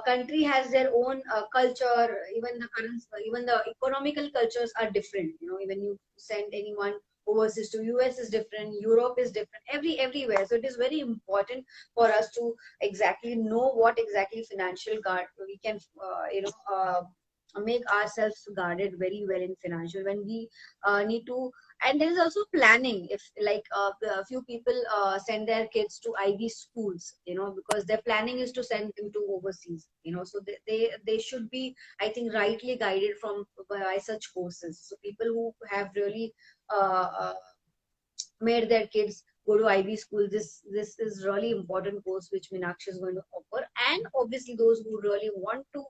country has their own culture. Even the current, even the economical cultures are different. Even you send anyone overseas to US is different, Europe is different, everywhere. So it is very important for us to exactly know what exactly financial guard we can make ourselves guarded very well in financial, when we need to. And there is also planning, if like a few people send their kids to Ivy schools, because their planning is to send them to overseas, so they should be, I think, rightly guided from by such courses. So people who have really uh, uh, made their kids go to Ivy school, this is really important course which Minakshi is going to offer. And obviously those who really want to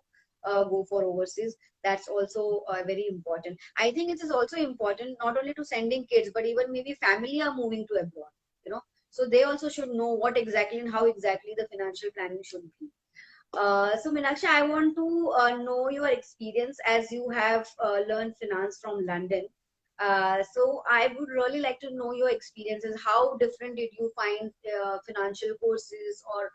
go for overseas, that's also very important. I think it is also important not only to sending kids, but even maybe family are moving to abroad, so they also should know what exactly and how exactly the financial planning should be. So Minakshi, I want to know your experience, as you have learned finance from London. So I would really like to know your experiences. How different did you find financial courses, or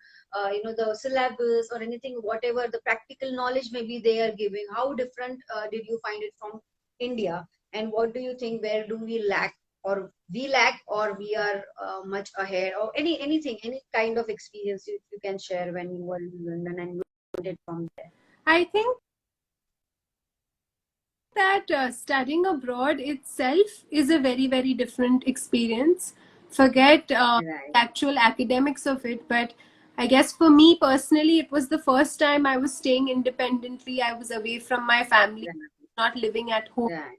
the syllabus, or anything, whatever the practical knowledge maybe they are giving? How different did you find it from India? And what do you think? Where do we lack, or we lack, or we are much ahead, or anything, any kind of experience you can share when you were in London and you did from there? I think that studying abroad itself is a very, very different experience. Forget Right, the actual academics of it, but I guess for me personally, it was the first time I was staying independently. I was away from my family, right, not living at home. right,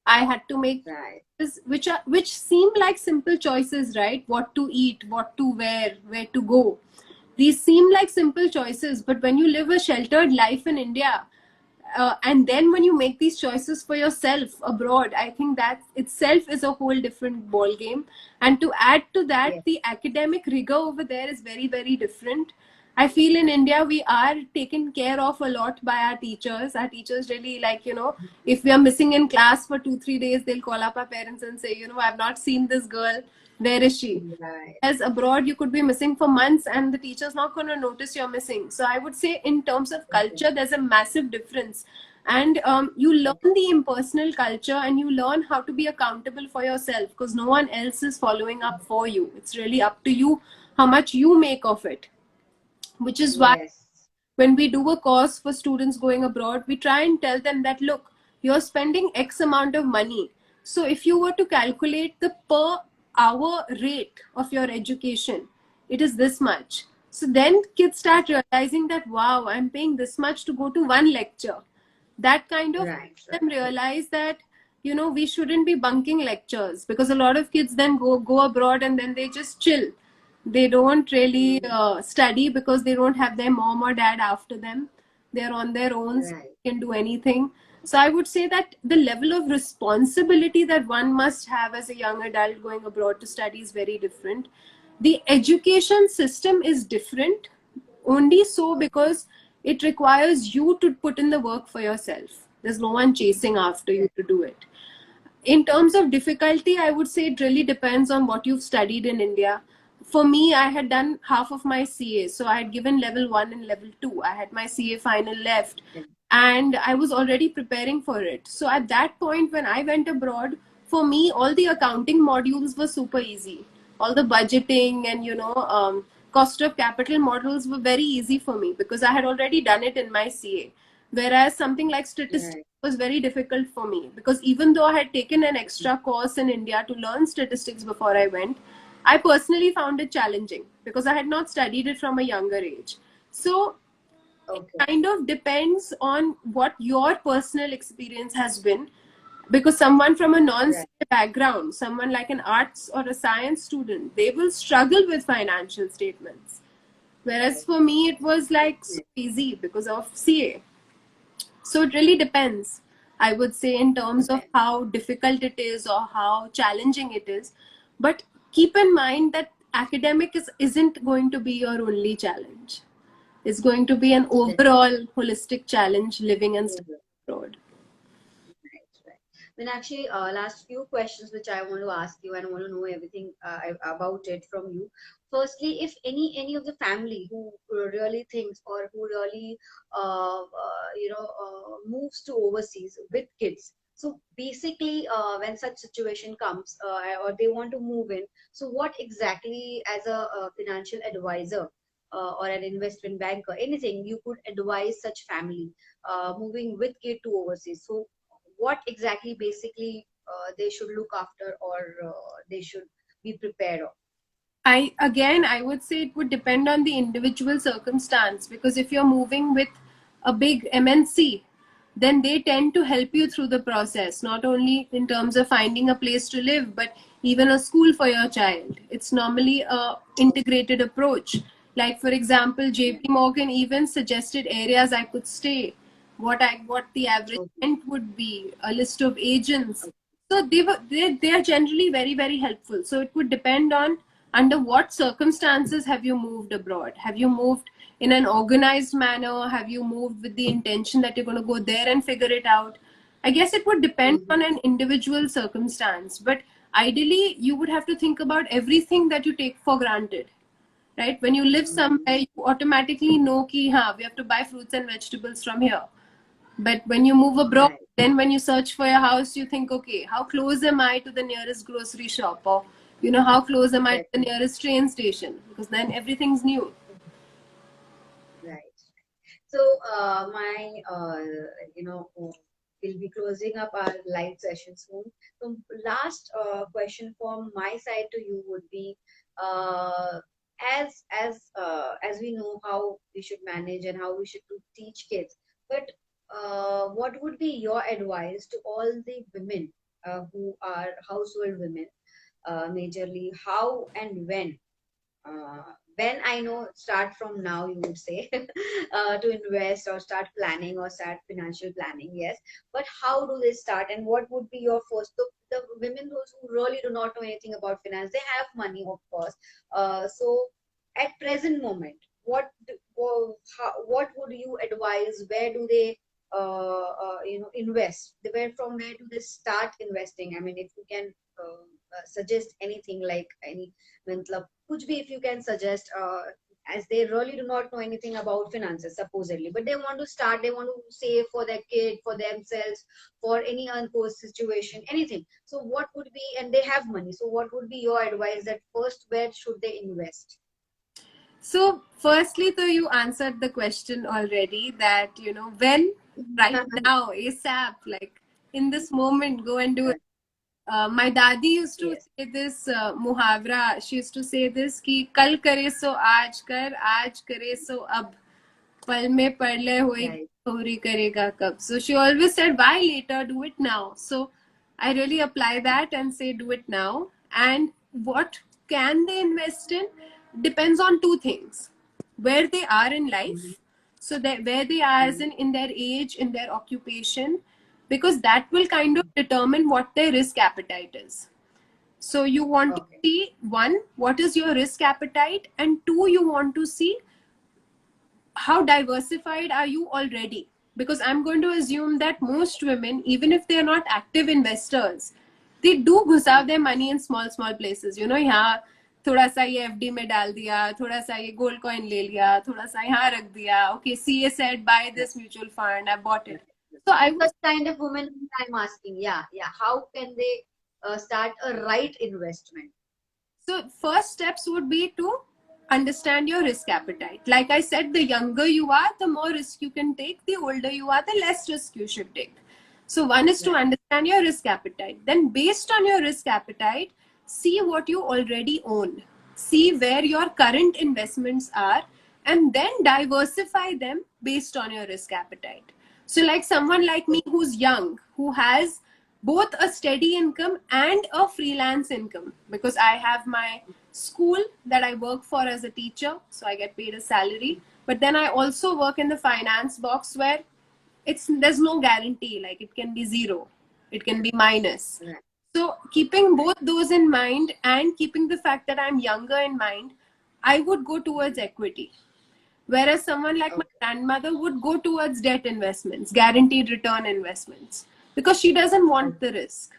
I had to make right. choices which seem like simple choices, right? What to eat, what to wear, where to go. These seem like simple choices, but when you live a sheltered life in India, and then when you make these choices for yourself abroad, I think that itself is a whole different ball game. And to add to that, Yes, the academic rigor over there is very, very different. I feel in India we are taken care of a lot by our teachers. Our teachers really, like, if we are missing in class for 2 3 days, they'll call up our parents and say, I've not seen this girl, where is she? right, As abroad you could be missing for months and the teacher's not going to notice you're missing. So I would say in terms of okay, culture there's a massive difference. And you learn the impersonal culture and you learn how to be accountable for yourself, because no one else is following up for you. It's really up to you how much you make of it, which is why yes, when we do a course for students going abroad, we try and tell them that, look, you're spending X amount of money. So if you were to calculate the per hour rate of your education, it is this much. So then kids start realizing that, wow, I'm paying this much to go to one lecture. That kind of right, makes them right, realize that we shouldn't be bunking lectures, because a lot of kids then go abroad and then they just chill. They don't really study because they don't have their mom or dad after them. They're on their own, so Right. they can do anything. So I would say that the level of responsibility that one must have as a young adult going abroad to study is very different. The education system is different only so Okay. because it requires you to put in the work for yourself. There's no one chasing after you Right. to do it. In terms of difficulty, I would say it really depends on what you've studied in India. For me, I had done half of my CA, so I had given level 1 and level 2. I had my CA final left, Okay. and I was already preparing for it. So at that point, when I went abroad, for me, all the accounting modules were super easy. All the budgeting and cost of capital models were very easy for me because I had already done it in my CA. Whereas something like statistics Right. was very difficult for me, because even though I had taken an extra course in India to learn statistics before I went, I personally found it challenging because I had not studied it from a younger age. So it Okay. kind of depends on what your personal experience has been, because someone from a Right. non-CA background, someone like an arts or a science student, they will struggle with financial statements. Whereas Right. for me, it was like so Right. easy because of CA. So it really depends, I would say, in terms of Right. how difficult it is or how challenging it is. But keep in mind that academic isn't going to be your only challenge. It's going to be an overall holistic challenge living and studying Definitely. abroad. Right, right. Meenakshi, last few questions which I want to ask you, and I want to know everything about it from you. Firstly, if any of the family who really thinks or who really moves to overseas with kids. So basically, when such situation comes or they want to move in, so what exactly as a financial advisor or an investment banker, anything you could advise such family moving with kid to overseas? So what exactly basically they should look after or they should be prepared of? I would say it would depend on the individual circumstance, because if you're moving with a big MNC, then they tend to help you through the process, not only in terms of finding a place to live, but even a school for your child. It's normally a integrated approach. Like for example, Yeah. JP Morgan even suggested areas I could stay, what the average Okay. rent would be, a list of agents. Okay. So they are generally very, very helpful. So it would depend on under what circumstances have you moved abroad. Have you moved in an organized manner? Have you moved with the intention that you're going to go there and figure it out? I guess it would depend Mm-hmm. on an individual circumstance, but ideally you would have to think about everything that you take for granted. Right? When you live Mm-hmm. somewhere, you automatically know ki, we have to buy fruits and vegetables from here. But when you move abroad, Right. then when you search for your house, you think, okay, how close am I to the nearest grocery shop? Or, how close am I to the Definitely. nearest train station? Because then everything's new. Right. So, my, we'll be closing up our live session soon. So, last question from my side to you would be, uh, as we know how we should manage and how we should teach kids, but what would be your advice to all the women who are household women, majorly, how and when I know, start from now, you would say, to invest or start planning or start financial planning, yes. But how do they start, and what would be your first? The women those who really do not know anything about finance, they have money, of course. So at present moment, what would you advise? Where do they invest? Where do they start investing? I mean, if you can suggest anything, like any मतलब कुछ भी, if you can suggest, as they really do not know anything about finances supposedly, but they want to start, they want to save for their kid, for themselves, for any unforced situation, anything. So what would be, and they have money, so what would be your advice, that first where should they invest? So, firstly, though, you answered the question already that, when, right now, ASAP, like in this moment, go and do it. My dadi used to Yes. say this muhavra. She used to say this कि कल करे सो आज कर, आज करे सो अब, पल में पढ़ ले होएगी Right. होरी करेगा कब. So she always said, why later? Do it now. So I really apply that and say do it now. And what can they invest in depends on two things: where they are in life, so that where they are as in their age, in their occupation, because that will kind of determine what their risk appetite is. So you want to Okay. see, one, what is your risk appetite, and two, you want to see how diversified are you already. Because I'm going to assume that most women, even if they are not active investors, they do घुसा their money in small small places, you know, यहाँ थोड़ा सा ये FD में डाल दिया, थोड़ा सा ये गोल्ड कॉइन ले लिया, थोड़ा सा यहाँ रख दिया. Okay, CA said buy this mutual fund, I bought it. So I would, Such kind of women I'm asking. Yeah, yeah. How can they start a right investment? so first steps would be to understand your risk appetite. Like I said, the younger you are, the more risk you can take. The older you are, the less risk you should take. So one is to Right. understand your risk appetite. Then based on your risk appetite, see what you already own. See where your current investments are, and then diversify them based on your risk appetite. So like someone like me who's young, who has both a steady income and a freelance income, because I have my school that I work for as a teacher, so I get paid a salary. But then I also work in the finance box where there's no guarantee, like it can be zero, it can be minus. Right. So keeping Right. both those in mind and keeping the fact that I'm younger in mind, I would go towards equity. Whereas someone like my Okay. grandmother would go towards debt investments, guaranteed return investments, because she doesn't want the risk.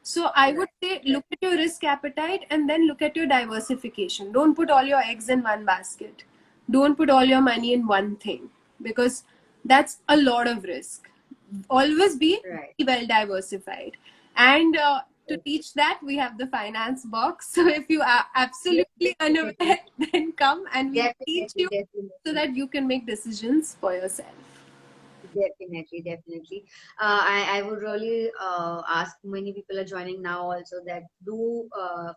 So I would Right. say Right. look at your risk appetite and then look at your diversification. Don't put all your eggs in one basket. Don't put all your money in one thing, because that's a lot of risk. Always be Right. well diversified. And to Okay. teach that, we have the finance box. So if you are Yes, absolutely definitely. unaware, then come and we teach Definitely. you so Definitely. that you can make decisions for yourself. Definitely, definitely. I would really ask, many people are joining now also, that do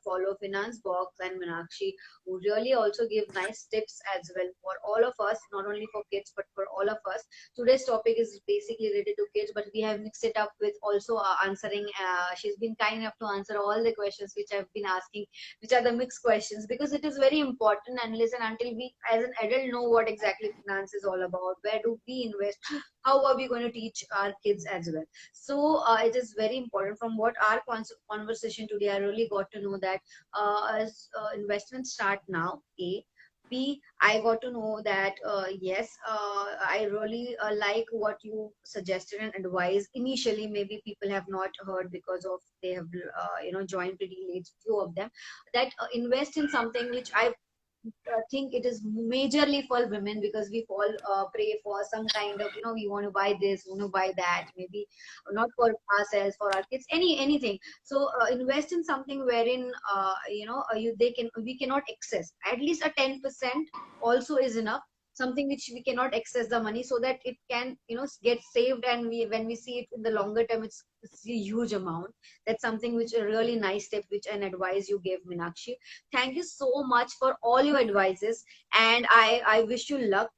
follow Finance Box and Minakshi, who really also give nice tips as well for all of us, not only for kids, but for all of us. Today's topic is basically related to kids, but we have mixed it up with also answering. She's been kind enough to answer all the questions which I've been asking, which are the mixed questions, because it is very important. And listen, until we as an adult know what exactly finance is all about, where do we invest, how are we going to teach our kids as well? So it is very important. From what our conversation today, I really got to know that as investments start now, a B, I got to know that yes, I really like what you suggested and advised. Initially, maybe people have not heard because of they have joined pretty late. Few of them that invest in something which I think it is majorly for women, because we fall prey for some kind of, we want to buy this, want to buy that, maybe not for ourselves, for our kids, anything. So invest in something wherein we cannot access. At least a 10% also is enough, something which we cannot access the money, so that it can get saved, and we when we see it in the longer term, it's a huge amount. That's something which a really nice tip which an advice you gave, Minakshi. Thank you so much for all your advices, and I wish you luck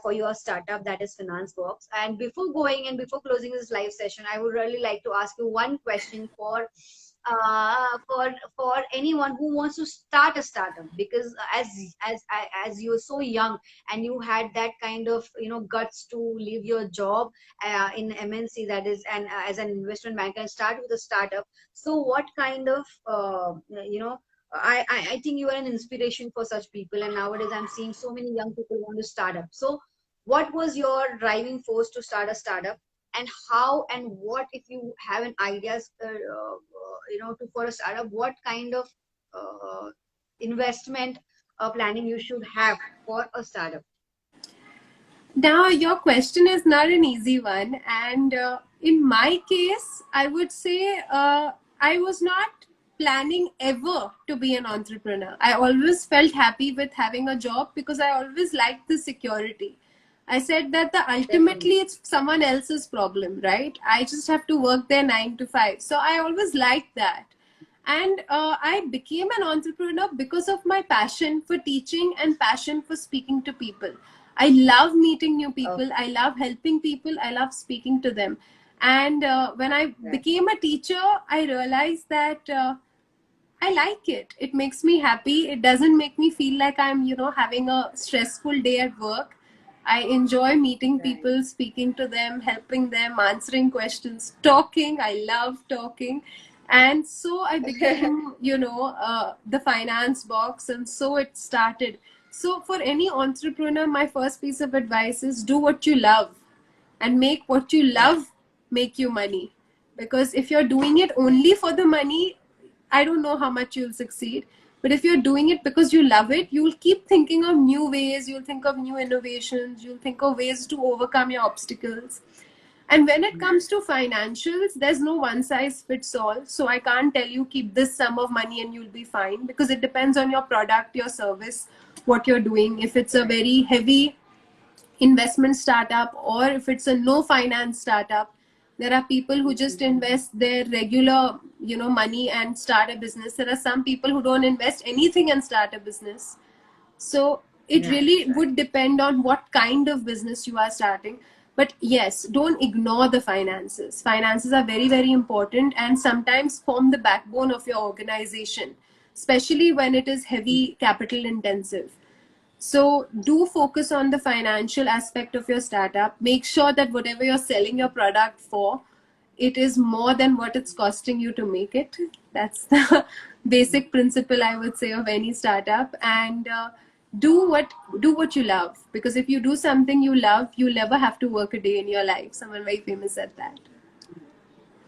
for your startup, that is Finance Box. And before going and before closing this live session, I would really like to ask you one question for anyone who wants to start a startup, because as you're so young and you had that kind of guts to leave your job in MNC, that is, and as an investment banker, and start with a startup. So what kind of I think you are an inspiration for such people, and nowadays I'm seeing so many young people want to start up. So, what was your driving force to start a startup, and how and what, if you have an ideas, for a startup, what kind of uh, investment planning you should have for a startup? Now, your question is not an easy one. And in my case, I would say I was not planning ever to be an entrepreneur. I always felt happy with having a job because I always liked the security. I said that Definitely. ultimately it's someone else's problem, right? I just have to work there 9 to 5. So I always liked that. And I became an entrepreneur because of my passion for teaching and passion for speaking to people. I love meeting new people. Okay. I love helping people. I love speaking to them. And when I became a teacher, I realized that I like it. It makes me happy. It doesn't make me feel like I'm, having a stressful day at work. I enjoy meeting Right. people, speaking to them, helping them, answering questions, talking. I love talking. And so I became, the finance box, and so it started. So, for any entrepreneur, my first piece of advice is do what you love and make what you Right. love make you money. Because if you're doing it only for the money, I don't know how much you'll succeed. But if you're doing it because you love it, you'll keep thinking of new ways, you'll think of new innovations, you'll think of ways to overcome your obstacles. And when it comes to financials, there's no one size fits all. So I can't tell you keep this sum of money and you'll be fine, because it depends on your product, your service, what you're doing. If it's a Right. very heavy investment startup, or if it's a no finance startup, there are people who just invest their regular money and start a business. There are some people who don't invest anything and start a business. So it Right. really Right. would depend on what kind of business you are starting. But yes, don't ignore the finances. Finances are very, very important and sometimes form the backbone of your organization, especially when it is heavy capital intensive. So do focus on the financial aspect of your startup. Make sure that whatever you're selling your product for, it is more than what it's costing you to make it. That's the basic principle, I would say, of any startup. And do what you love, because if you do something you love, you'll never have to work a day in your life. Someone very famous said that.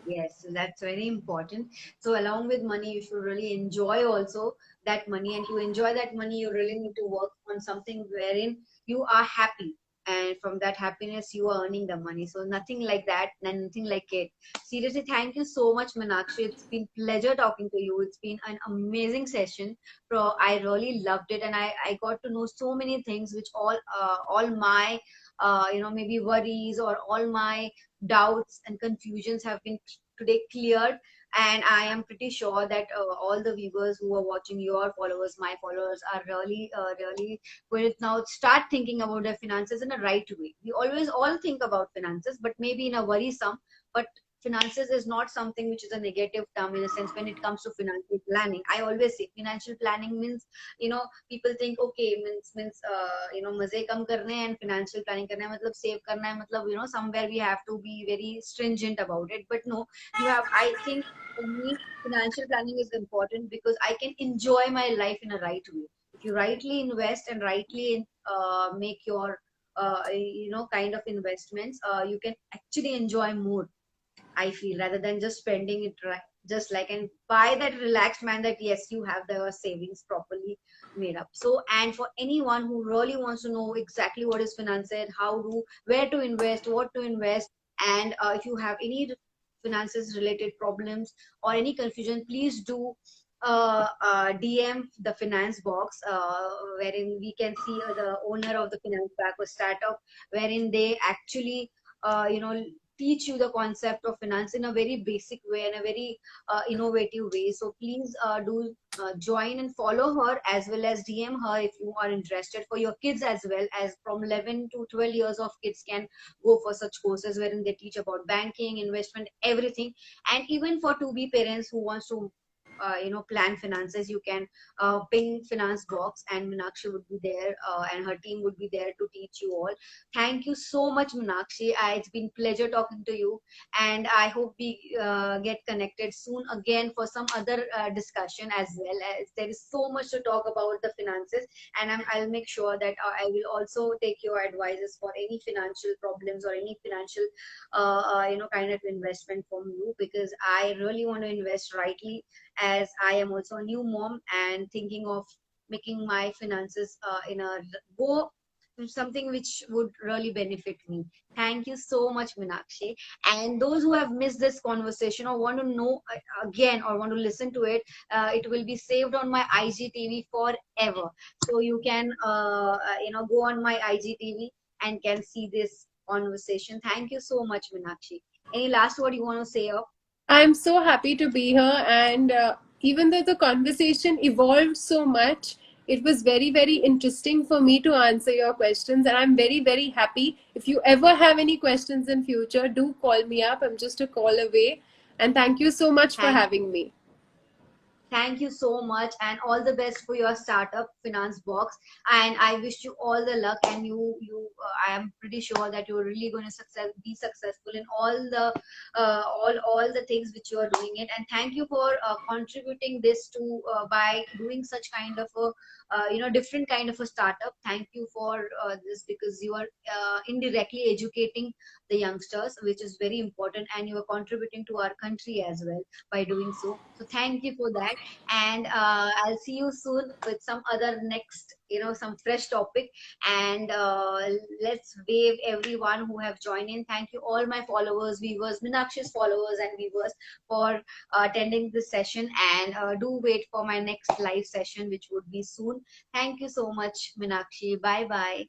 Yes, so that's very important. So along with money, you should really enjoy also that money, and to enjoy that money, you really need to work on something wherein you are happy. And from that happiness, you are earning the money. So nothing like that, and nothing like it. Seriously, thank you so much, Minakshi. It's been pleasure talking to you. It's been an amazing session. I really loved it, and I got to know so many things, which all my maybe worries or all my doubts and confusions have been today cleared. And I am pretty sure that all the viewers who are watching, your followers, my followers, are really will now start thinking about their finances in a right way. We always all think about finances, but maybe in a worrisome. But finances is not something which is a negative term, in a sense. When it comes to financial planning, I always say financial planning means, people think, okay, means मजे कम करने हैं and financial planning करना है, मतलब save करना है, मतलब somewhere we have to be very stringent about it. But no, I think for me financial planning is important because I can enjoy my life in a right way. If you rightly invest and rightly make your kind of investments, you can actually enjoy more, I feel, rather than just spending it just like, and by that relaxed man that yes, you have the savings properly made up. So, and for anyone who really wants to know exactly what is finances, where to invest, what to invest, and if you have any finances related problems or any confusion, please do DM the finance box, wherein we can see the owner of the finance back or startup, wherein they actually teach you the concept of finance in a very basic way and a very innovative way. So please do join and follow her, as well as DM her if you are interested. For your kids as well, as from 11 to 12 years of kids can go for such courses wherein they teach about banking, investment, everything. And even for to be parents who wants to plan finances, you can ping finance box, and Minakshi would be there, and her team would be there to teach you all. Thank you so much, Minakshi. It's been pleasure talking to you, and I hope we get connected soon again for some other discussion as well. As there is so much to talk about the finances, and I'll make sure that I will also take your advices for any financial problems or any financial, kind of investment from you, because I really want to invest rightly, as I am also a new mom and thinking of making my finances in a go something which would really benefit me. Thank you so much, Minakshi. And those who have missed this conversation or want to know again or want to listen to it, it will be saved on my IGTV forever. So you can, go on my IGTV and can see this conversation. Thank you so much, Minakshi. Any last word you want to say? I'm so happy to be here, and even though the conversation evolved so much, It was very, very interesting for me to answer your questions, and I'm very, very happy. If you ever have any questions in future, do call me up. I'm just a call away. And thank you so much for Thank having me. Thank you so much, and all the best for your startup, Finance Box. And I wish you all the luck. And I am pretty sure that you're really going to be successful in all the things which you are doing it. And thank you for contributing this to by doing such kind of a different kind of a startup. Thank you for this, because you are indirectly educating the youngsters, which is very important, and you are contributing to our country as well by doing so. So thank you for that. And I'll see you soon with some other next, some fresh topic. And let's wave everyone who have joined in. Thank you all my followers, viewers, Minakshi's followers and viewers, for attending this session. And do wait for my next live session, which would be soon. Thank you so much, Minakshi. Bye bye.